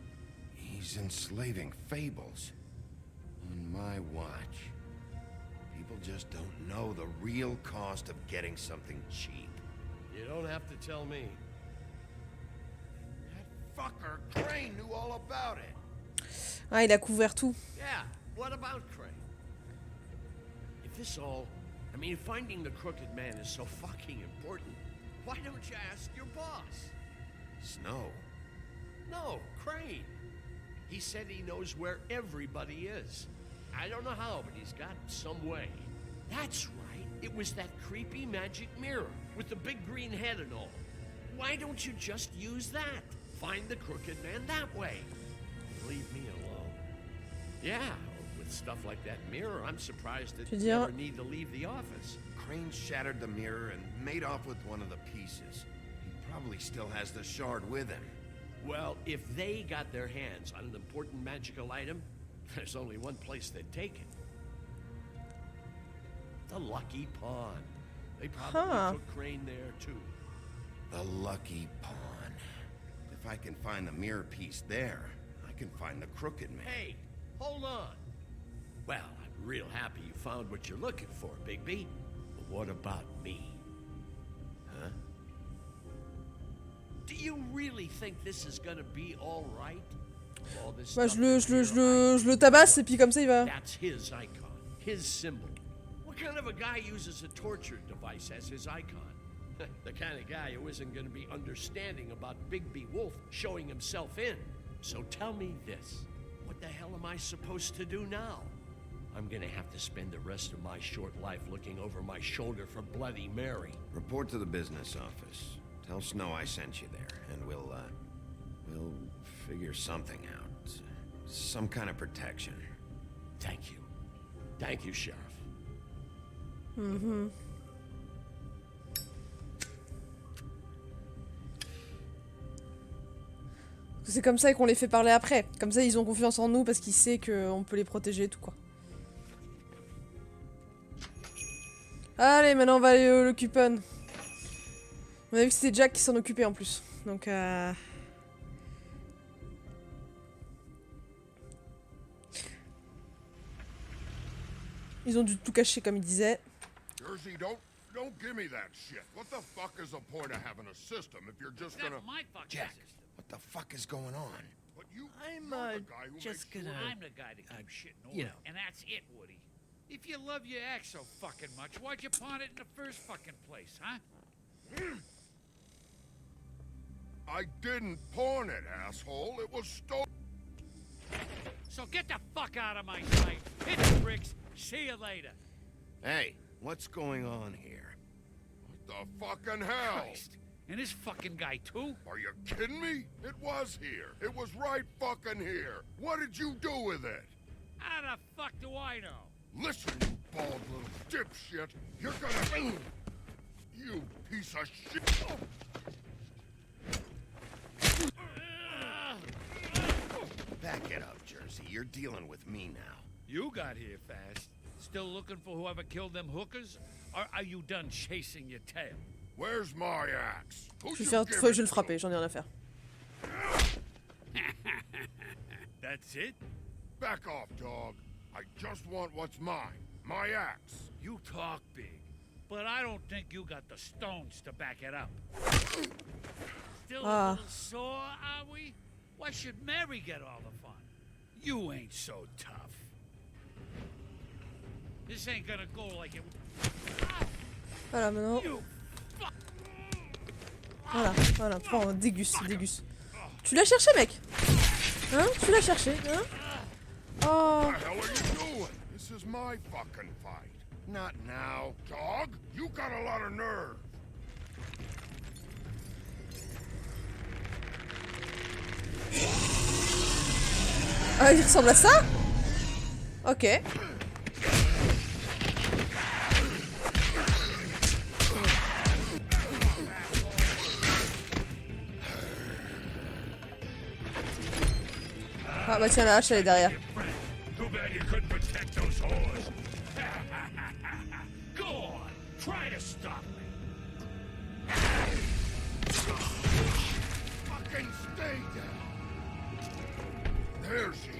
enslaving fables. On my watch. People just don't know the real cost of getting something cheap. You don't have to tell me. Fucker, Crane knew all about it. Ah, il a couvert tout. Yeah, what about Crane? If this all... I mean, finding the crooked man is so fucking important, why don't you ask your boss? Snow? No, Crane. He said he knows where everybody is. I don't know how, but he's got some way. That's right. It was that creepy magic mirror with the big green head and all. Why don't you just use that? Find the crooked man that way. Leave me alone. Yeah, with stuff like that mirror, I'm surprised that you never need to leave the office. Crane shattered the mirror and made off with one of the pieces. He probably still has the shard with him. Well, if they got their hands on an important magical item, there's only one place they'd take it. The Lucky Pawn. They probably took Crane there, too. The Lucky Pawn. If I can find the mirror piece there, I can find the crooked man. Hey, hold on. Well, I'm real happy you found what you're looking for, Bigby. But what about me? Huh? Do you really think this is gonna be all right? All this Bah, je le tabasse et puis comme ça il va. That's his icon, his symbol. What kind of a guy uses a torture device as his icon? The kind of guy who isn't going to be understanding about Bigby Wolf showing himself in. So tell me this. What the hell am I supposed to do now? I'm going to have to spend the rest of my short life looking over my shoulder for Bloody Mary. Report to the business office. Tell Snow I sent you there, and We'll figure something out. Some kind of protection. Thank you. Thank you, Sheriff. Mhm. C'est comme ça qu'on les fait parler après. Comme ça, ils ont confiance en nous parce qu'ils savent qu'on peut les protéger et tout, quoi. Allez, maintenant on va aller au coupon. On a vu que c'était Jack qui s'en occupait en plus. Donc, ils ont dû tout cacher comme il disait. Jersey, don't give me that shit. What the fuck is the point of having a system if you're just gonna... Jack, what the fuck is going on? But you, I'm you're the guy who just makes gonna. sure- I'm the guy that keeps shit in order, you know. and that's it, Woody. If you love your ex so fucking much, why'd you pawn it in the first fucking place, huh? I didn't pawn it, asshole. It was stolen. So get the fuck out of my sight. Hit the bricks. See you later. Hey, what's going on here? What the fucking hell? Christ. And this fucking guy too? Are you kidding me? It was here. It was right fucking here. What did you do with it? How the fuck do I know? Listen, you bald little dipshit. You're gonna... You piece of shit. Back it up, Jersey. You're dealing with me now. You got here fast. Still looking for whoever killed them hookers? Or are you done chasing your tail? Where's my axe? Who Je vais should faire give fois, it je vais le to? frapper, j'en ai rien à faire. That's it? Back off, dog. I just want what's mine. My axe. You talk big, but I don't think you got the stones to back it up. Still a little sore, are we? Why should Mary get all the fun? You ain't so tough. This ain't gonna go like it... Voilà, maintenant. Voilà, prends, déguste. Tu l'as cherché, mec? Hein? Tu l'as cherché, hein? Oh. What the hell are you doing? This is my fucking fight. Not now, dog. You got a lot of nerve. Ah, il ressemble à ça? Ok. Ah bah tiens, la hache elle est derrière. Too bad you couldn't protect those whores. Go on, try to stop me. Fucking stay down. There she is.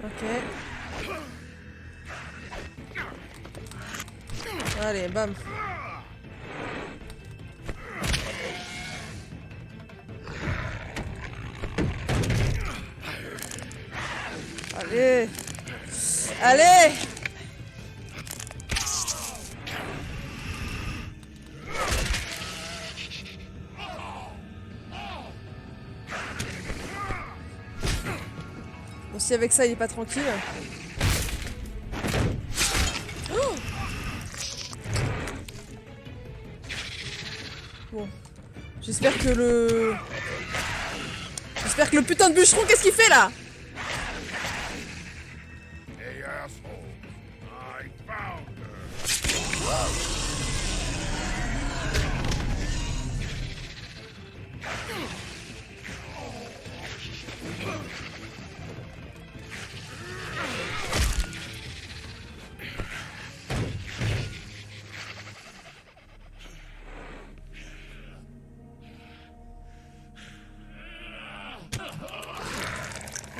Ok. Allez, bam. Allez. Allez. Bon, si avec ça il est pas tranquille. Oh. Bon. J'espère que le putain de bûcheron, qu'est-ce qu'il fait là? Hey, asshole. I found her.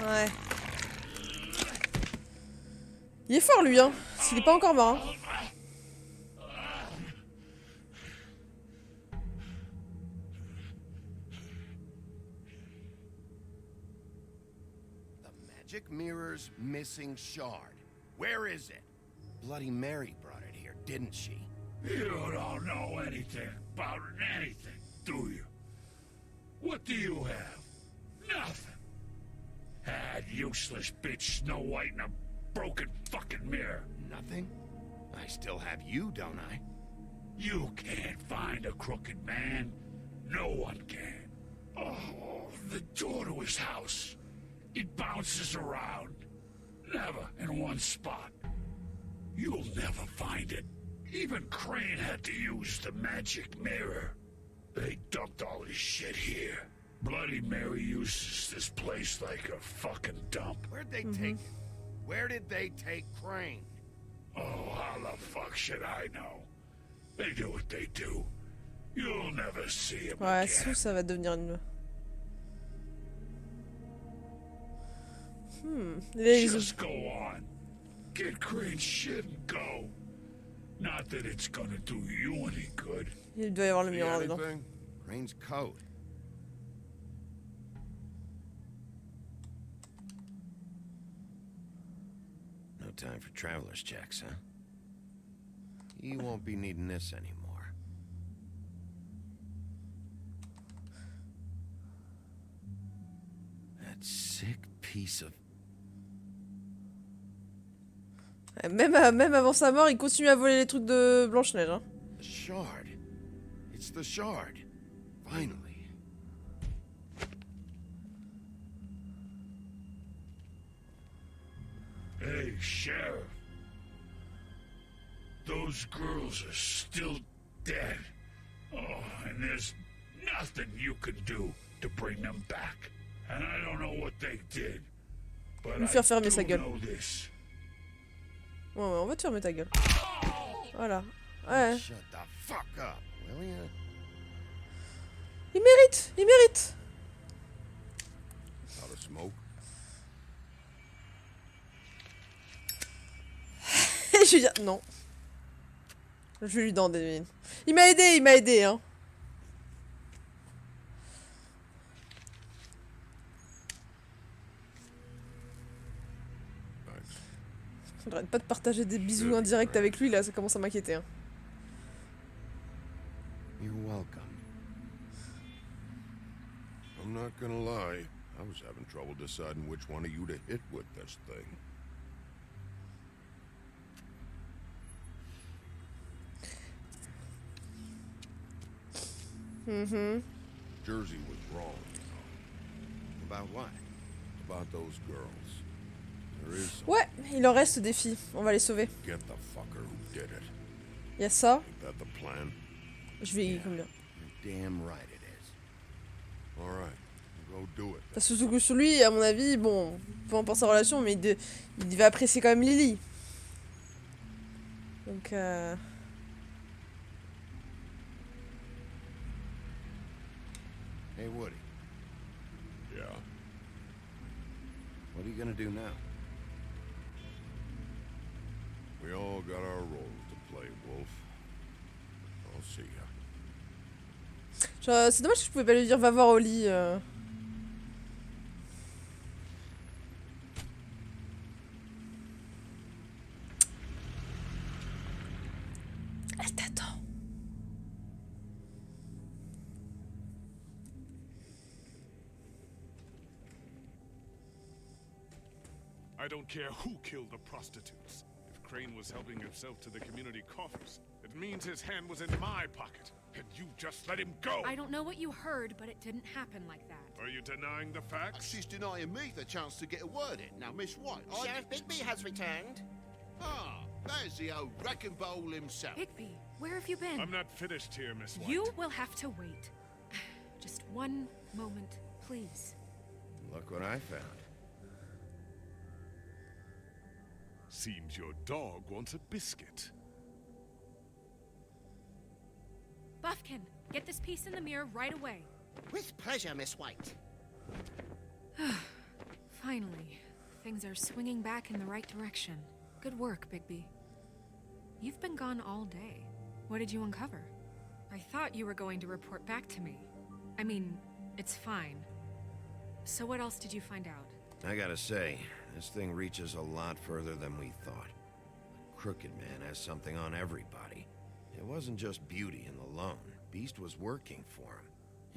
Ouais. Il est fort lui, hein. S'il est pas encore mort. Hein. The magic mirror's missing shard. Where is it? Bloody Mary brought it here, didn't she? You don't know anything about anything, do you? What do you have? Nothing. Had you useless bitch Snow White in a broken fucking mirror? Nothing? I still have you, don't I? You can't find a crooked man. No one can. Oh, the door to his house. It bounces around. Never in one spot. You'll never find it. Even Crane had to use the magic mirror. They dumped all his shit here. Bloody Mary uses this place like a fucking dump. Where'd they take it? Where did they take Crane? Oh, how the fuck should I know? They do what they do. You'll never see him Ouais, again. sous, ça va devenir une... Just go on. Get Crane's shit and go. Not that it's gonna do you any good. Il doit y avoir le miroir dedans. Crane's coat. No time for traveler's checks, huh? You won't be needing this anymore. That sick piece of... Même avant sa mort, il continue à voler les trucs de Blanche-Neige. Hein. The shard. It's the shard. Finally. Hey, Sheriff. Those girls are still dead. Oh, and there's nothing you can do to bring them back. And I don't know what they did. But Lui faire fermer I sa do gueule. know this. Ouais, on va te fermer ta gueule. Voilà. Ouais. Shut the fuck up, will ya? Il mérite, il mérite. Out of smoke. Je vais dire non. Je vais lui donner. Il m'a aidé, hein. J'arrête pas de partager des bisous indirects avec lui là, ça commence à m'inquiéter. Hein. You're welcome. I'm not gonna lie. I was having trouble deciding which one of you to hit with this thing. Jersey was wrong, you know. About what? About those girls. There is some... Ouais, il en reste des filles. On va les sauver. Get the fucker who did it. Il y a ça. Ain't that the plan? Je vais combien? You're damn right it is. All right, go do it. Parce que sur lui, à mon avis, bon, peu importe sa relation, mais il va apprécier quand même Lily. Donc Hey, Woody. Yeah. What are you gonna do now? We all got our roles to play, Wolf. I'll see ya. c'est dommage que je pouvais pas lui dire va voir au lit. Elle t'attend. I don't care who killed the prostitutes. If Crane was helping himself to the community coffers, it means his hand was in my pocket. And you just let him go! I don't know what you heard, but it didn't happen like that. Are you denying the facts? She's denying me the chance to get a word in. Now, Miss White, Sheriff Bigby has returned. Ah, there's the old wrecking bowl himself. Bigby, where have you been? I'm not finished here, Miss White. You will have to wait. Just one moment, please. Look what I found. Seems your dog wants a biscuit. Buffkin, get this piece in the mirror right away. With pleasure, Miss White. Finally, things are swinging back in the right direction. Good work, Bigby. You've been gone all day. What did you uncover? I thought you were going to report back to me. I mean, it's fine. So what else did you find out? I gotta say, this thing reaches a lot further than we thought. The Crooked Man has something on everybody. It wasn't just beauty and the loan. Beast was working for him.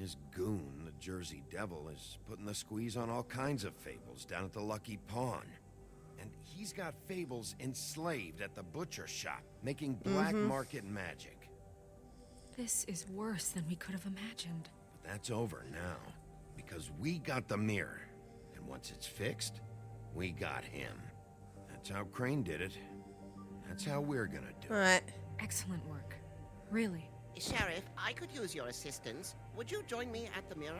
His goon, the Jersey Devil, is putting the squeeze on all kinds of fables down at the Lucky Pawn. And he's got fables enslaved at the butcher shop, making black market magic. This is worse than we could have imagined. But that's over now, because we got the mirror. And once it's fixed, we got him. That's how Crane did it. That's how we're gonna do it. Excellent work. Really. Sheriff, I could use your assistance. Would you join me at the mirror?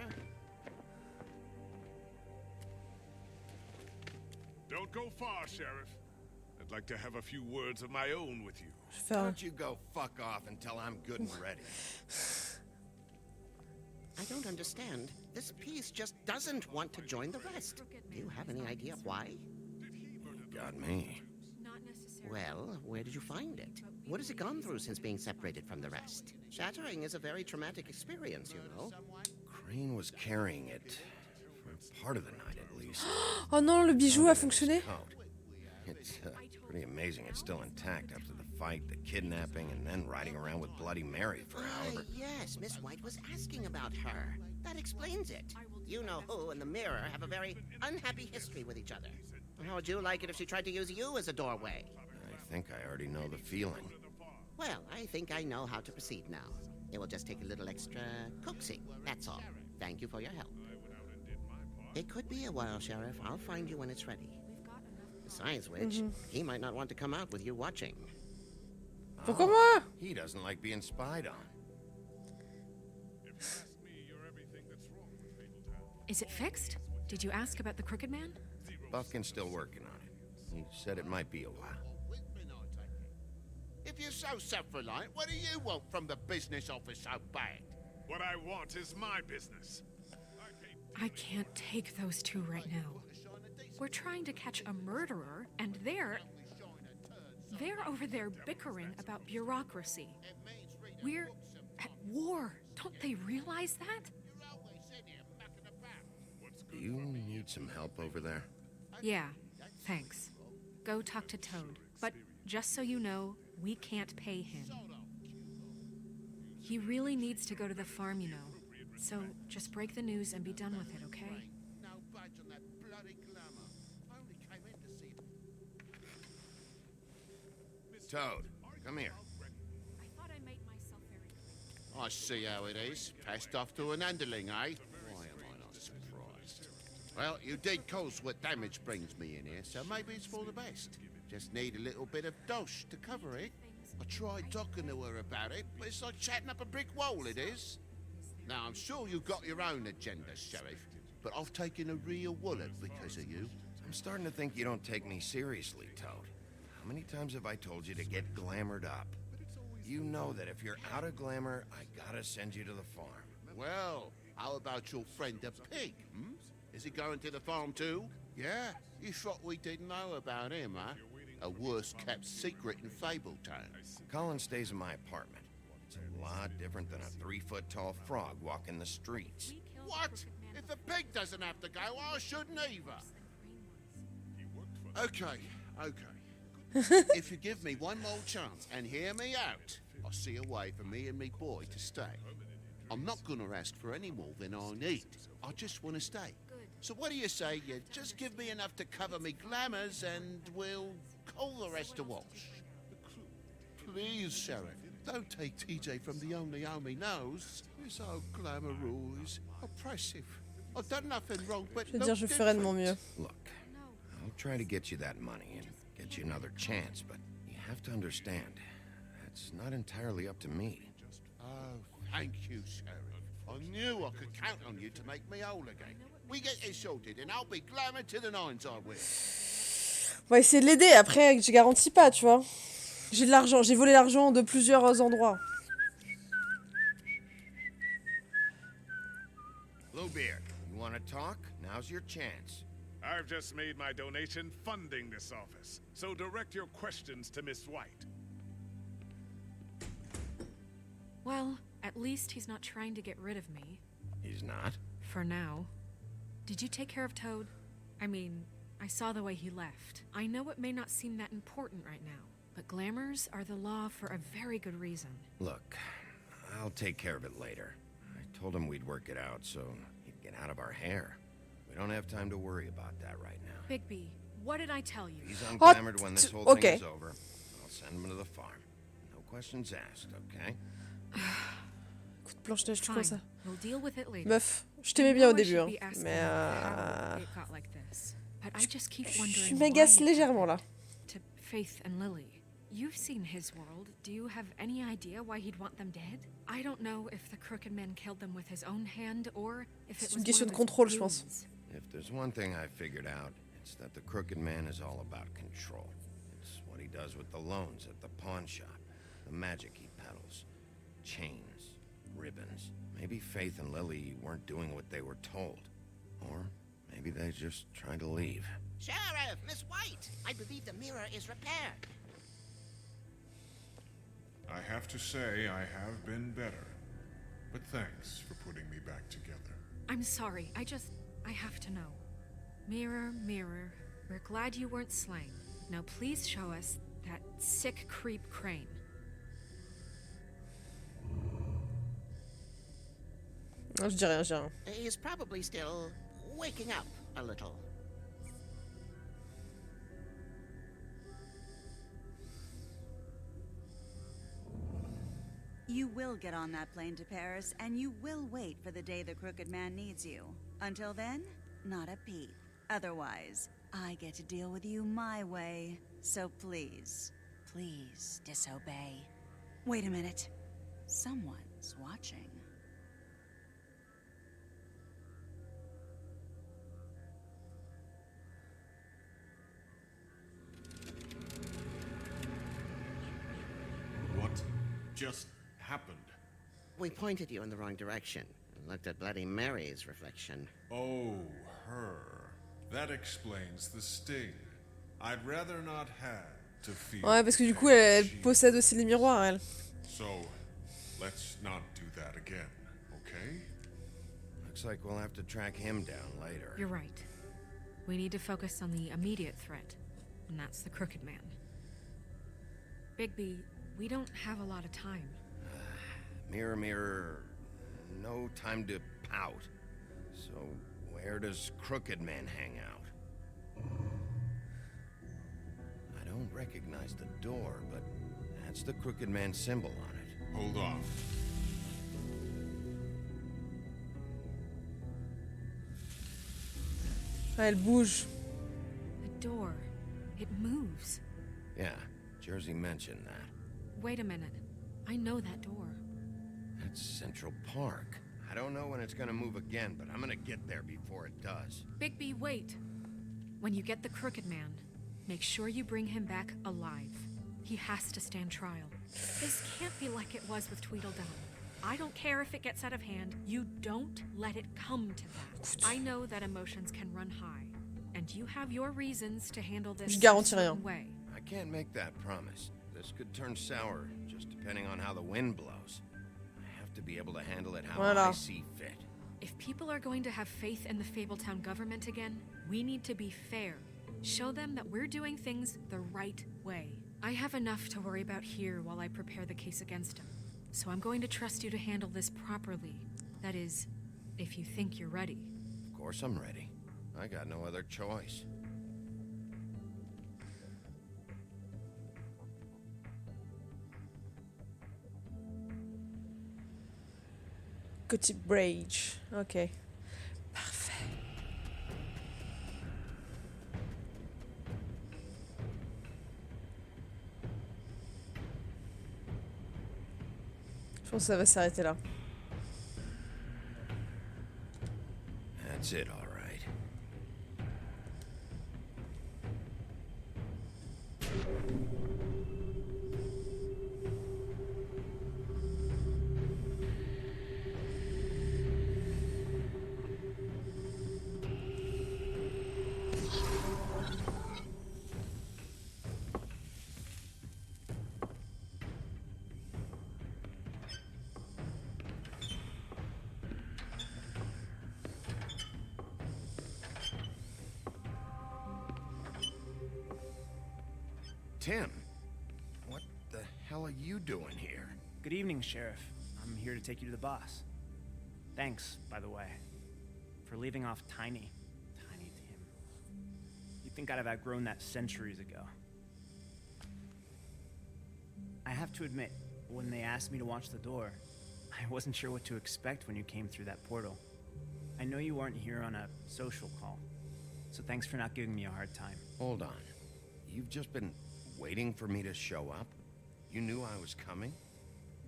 Don't go far, Sheriff. I'd like to have a few words of my own with you. Don't you go fuck off until I'm good and ready. I don't understand. This piece just doesn't want to join the rest. Do you have any idea why? Got me. Well, where did you find it? What has it gone through since being separated from the rest? Shattering is a very traumatic experience, you know. Crane was carrying it for part of the night at least. Oh non, le bijou a fonctionné. It's pretty amazing it's still intact after the fight, the kidnapping, and then riding around with Bloody Mary for however... Yes, Miss White was asking about her. That explains it. You know who and the mirror have a very unhappy history with each other. How would you like it if she tried to use you as a doorway? I think I already know the feeling. Well, I think I know how to proceed now. It will just take a little extra coaxing, that's all. Thank you for your help. It could be a while, Sheriff. I'll find you when it's ready. Besides which, he might not want to come out with you watching. Pourquoi moi? He doesn't like being spied on. Is it fixed? Did you ask about the Crooked Man? Buffkin's still working on it. He said it might be a while. If you're so self-reliant, what do you want from the business office so bad? What I want is my business. I can't take those two right now. We're trying to catch a murderer, and they're over there bickering about bureaucracy. We're at war. Don't they realize that? Do you need some help over there? Yeah, thanks. Go talk to Toad. But just so you know, we can't pay him. He really needs to go to the farm, you know. So just break the news and be done with it, okay? Toad, come here. I see how it is. Passed off to an underling, eh? Why am I not surprised? Well, you did cause what damage brings me in here, so maybe it's for the best. Just need a little bit of dosh to cover it. I tried talking to her about it, but it's like chatting up a brick wall, it is. Now, I'm sure you've got your own agenda, Sheriff, but I've taken a real wallet because of you. I'm starting to think you don't take me seriously, Toad. How many times have I told you to get glamored up? You know that if you're out of glamour, I gotta send you to the farm. Well, how about your friend the pig, hmm? Is he going to the farm too? Yeah? You thought we didn't know about him, huh? A worse-kept secret in Fabletown. Colin stays in my apartment. It's a lot different than a 3-foot-tall frog walking the streets. What? If the pig doesn't have to go, I shouldn't either. Okay. If you give me one more chance and hear me out, I'll see a way for me and me boy to stay. I'm not gonna ask for any more than I need. I just want to stay. So what do you say you just give me enough to cover me glamours and we'll call the rest a wash? Please, Sheriff, don't take TJ from the only home he knows. This old glamour is oppressive. I've done nothing wrong, but Je veux dire, je ferai de mon mieux. Look, I'll try to get you that money and get you another chance, but you have to understand, that's not entirely up to me. Oh, thank you, Sheriff. I knew I could count on you to make me whole again. We get this sorted, and I'll be glamour to the nines, I will. On va essayer de l'aider. Après, je garantis pas, tu vois. J'ai de l'argent. J'ai volé l'argent de plusieurs endroits. Bluebeard, you want to talk? Now's your chance. I've just made my donation funding this office, so direct your questions to Miss White. Well, at least he's not trying to get rid of me. He's not? For now. Did you take care of Toad? I mean, I saw the way he left. I know it may not seem that important right now, but glamours are the law for a very good reason. Look, I'll take care of it later. I told him we'd work it out so he'd get out of our hair. We don't have time to worry about that right now. Bigby, what did I tell you? He's unglamored when this whole thing is over. I'll send him to the farm. No questions asked, okay? Écoute, Blanche-Neige, tu crois ça? We'll deal with it later. Meuf, je t'aimais bien au début, hein. Mais tu m'agaces légèrement là. To Faith and Lily. You've seen his world. Do you have any idea why he'd want them dead? I don't know if the Crooked Man killed them with his own hand or if it was une question de one of his contrôle, je pense. goons. If there's one thing I figured out, it's that the Crooked Man is all about control. It's what he does with the loans at the pawn shop, the magic he peddles, chains, ribbons. Maybe Faith and Lily weren't doing what they were told. Or maybe they just tried to leave. Sheriff, Miss White, I believe the mirror is repaired. I have to say I have been better. But thanks for putting me back together. I'm sorry. I have to know. Mirror, mirror, we're glad you weren't slain. Now please show us that sick creep Crane. Non, je dis rien, je dis rien. He's probably still waking up a little. You will get on that plane to Paris, and you will wait for the day the Crooked Man needs you. Until then, not a peep. Otherwise, I get to deal with you my way. So please, please disobey. Wait a minute. Someone's watching. What just happened? We pointed you in the wrong direction and looked at Bloody Mary's reflection. Oh, her. That explains the sting. I'd rather not have to feel. Ouais, parce que du coup, elle possède aussi les miroirs, elle. So, let's not do that again, okay? Looks like we'll have to track him down later. You're right. We need to focus on the immediate threat, and that's the Crooked Man. Bigby, we don't have a lot of time. Mirror, mirror, no time to pout. So, where does Crooked Man hang out? I don't recognize the door, but that's the Crooked Man symbol on it. Hold on. Ah, elle bouge. The door. It moves. Yeah, Jersey mentioned that. Wait a minute. I know that door. That's Central Park. I don't know when it's gonna move again, but I'm gonna get there before it does. Bigby, wait. When you get the Crooked Man, make sure you bring him back alive. He has to stand trial. This can't be like it was with Tweedledum. I don't care if it gets out of hand. You don't let it come to that. I know that emotions can run high, and you have your reasons to handle this a certain way. I can't make that promise. This could turn sour, just depending on how the wind blows. I have to be able to handle it how I see fit. If people are going to have faith in the Fabletown government again, we need to be fair. Show them that we're doing things the right way. I have enough to worry about here while I prepare the case against him. So I'm going to trust you to handle this properly. That is, if you think you're ready. Of course I'm ready. I got no other choice. Petit bridge. Ok. Parfait. Je pense que ça va s'arrêter là. That's it, all right. Tim, what the hell are you doing here? Good evening, Sheriff. I'm here to take you to the boss. Thanks, by the way, for leaving off tiny. Tiny Tim. You'd think I'd have outgrown that centuries ago. I have to admit, when they asked me to watch the door, I wasn't sure what to expect when you came through that portal. I know you weren't here on a social call, so thanks for not giving me a hard time. Hold on. You've just been waiting for me to show up? You knew I was coming?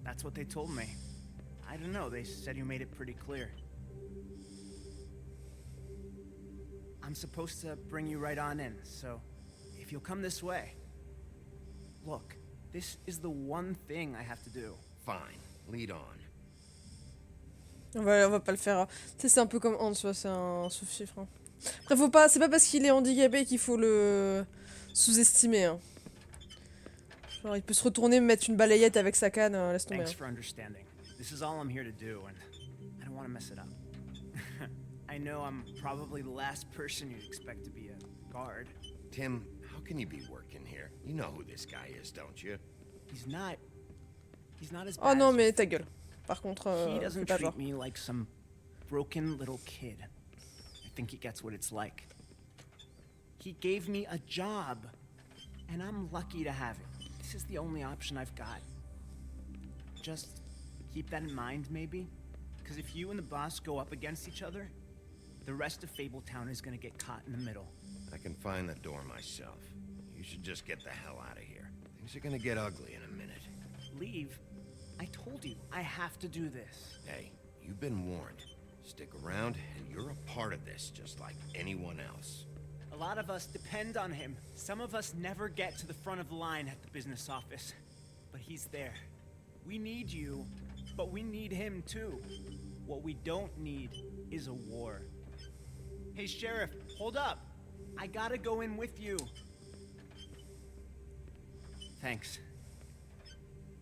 That's what they told me. I don't know, they said you made it pretty clear. I'm supposed to bring you right on in, so if you'll come this way. Look, this is the one thing I have to do. Fine, lead on. On va pas le faire. Tu sais, c'est un peu comme Hans, tu vois, c'est un sous-fifre. Hein. Après, faut pas, c'est pas parce qu'il est handicapé qu'il faut le sous-estimer. Hein. Genre, il peut se retourner, mettre une balayette avec sa canne, laisse tomber. Thanks for understanding. This is all I'm here to do, and I don't want to mess it up. I know I'm probably the last person you'd expect to be a guard. Tim, how can you be working here? You know who this guy is, don't you? He's not as bad. Oh non, mais ta gueule. Par contre, he doesn't pas treat genre. me like some broken little kid. I think he gets what it's like. He gave me a job, and I'm lucky to have it. This is the only option I've got. Just keep that in mind, maybe? Because if you and the boss go up against each other, the rest of Fabletown is gonna get caught in the middle. I can find the door myself. You should just get the hell out of here. Things are gonna get ugly in a minute. Leave? I told you, I have to do this. Hey, you've been warned. Stick around, and you're a part of this, just like anyone else. A lot of us depend on him. Some of us never get to the front of the line at the business office. But he's there. We need you, but we need him too. What we don't need is a war. Hey, Sheriff, hold up. I gotta go in with you. Thanks.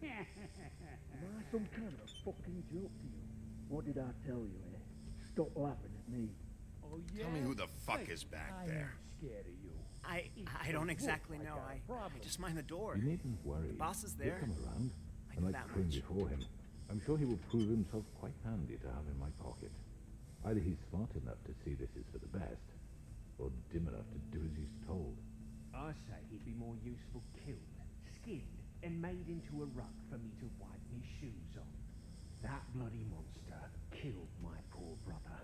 Am I some kind of a fucking joke to you? What did I tell you, eh? Stop laughing at me. Oh, yeah? Tell me who the fuck is back there. I'm scared of you. I don't exactly know. I just mind the door. You needn't worry. The boss is He'll there. come around. I And know like that Crane much. before him, I'm sure he will prove himself quite handy to have in my pocket. Either he's smart enough to see this is for the best, or dim enough to do as he's told. I say he'd be more useful killed, skinned, and made into a rug for me to wipe me shoes on. That bloody monster killed my poor brother.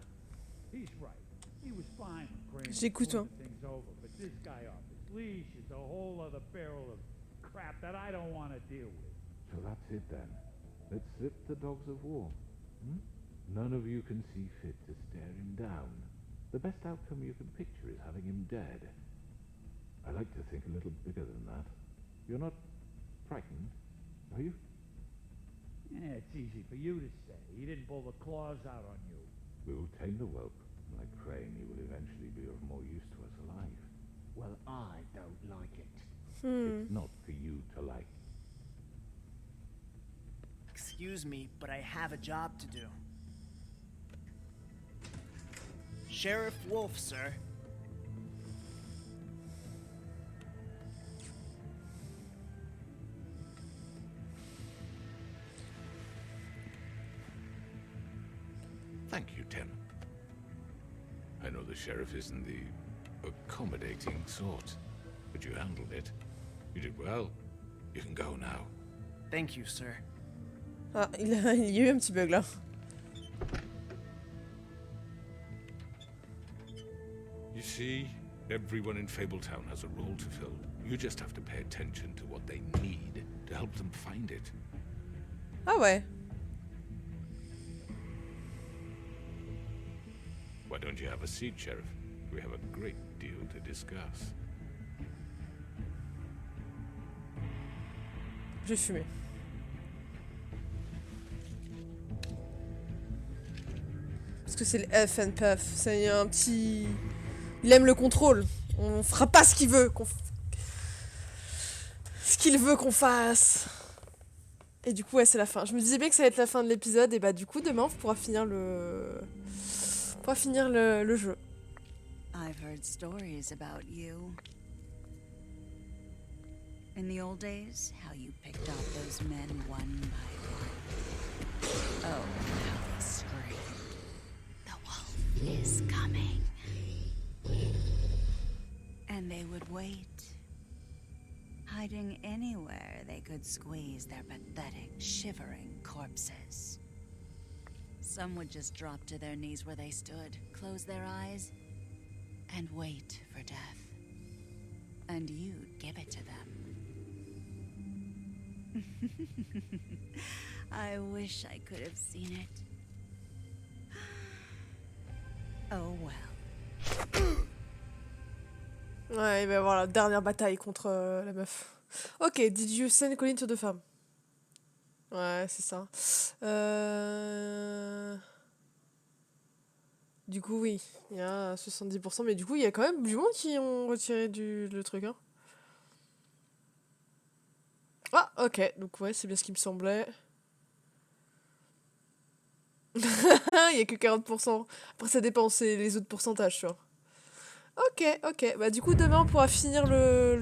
He's right. He was fine when Crane J'écoute, pulled hein. things over, but this guy off his leash is a whole other barrel of crap that I don't want to deal with. So that's it then. Let's slip the dogs of war. Hmm? None of you can see fit to stare him down. The best outcome you can picture is having him dead. I like to think a little bigger than that. You're not frightened, are you? Yeah, it's easy for you to say. He didn't pull the claws out on you. We will tame the whelp. Like Crane, he will eventually be of more use to us alive. Well, I don't like it. It's not for you to like. Excuse me, but I have a job to do. Sheriff Wolf, sir. Thank you, Tim. I know the sheriff isn't the accommodating sort, but you handled it. You did well. You can go now. Thank you, sir. Ah, il y a eu un petit bug là. You see, everyone in Fabletown has a role to fill. You just have to pay attention to what they need to help them find it. Ah ouais. Why don't you have a seat, Sheriff? We have a great deal to discuss. Je vais fumer. Parce que c'est le F and Puff. C'est un petit... Il aime le contrôle. On fera pas ce qu'il veut. Ce qu'il veut qu'on fasse. Et du coup, ouais, c'est la fin. Je me disais bien que ça allait être la fin de l'épisode. Et bah du coup, demain, on pourra finir le... le jeu. I've heard stories about you. In the old days, how you picked off those men one by one. Oh, how they screamed. is coming. And they would wait, hiding anywhere they could squeeze their pathetic, shivering corpses. Some would just drop to their knees where they stood, close their eyes, and wait for death. And you'd give it to them. I wish I could have seen it. Oh well. Ouais, ben voilà, dernière bataille contre la meuf. Ok, did you send colline sur 2 femmes? Ouais, c'est ça. Du coup, oui, il y a 70%, mais du coup, il y a quand même du monde qui ont retiré le truc, hein. Ah, ok, donc ouais, c'est bien ce qui me semblait. Il y a que 40%. Après, ça dépend, c'est les autres pourcentages, tu vois. Ok, bah du coup, demain, on pourra finir le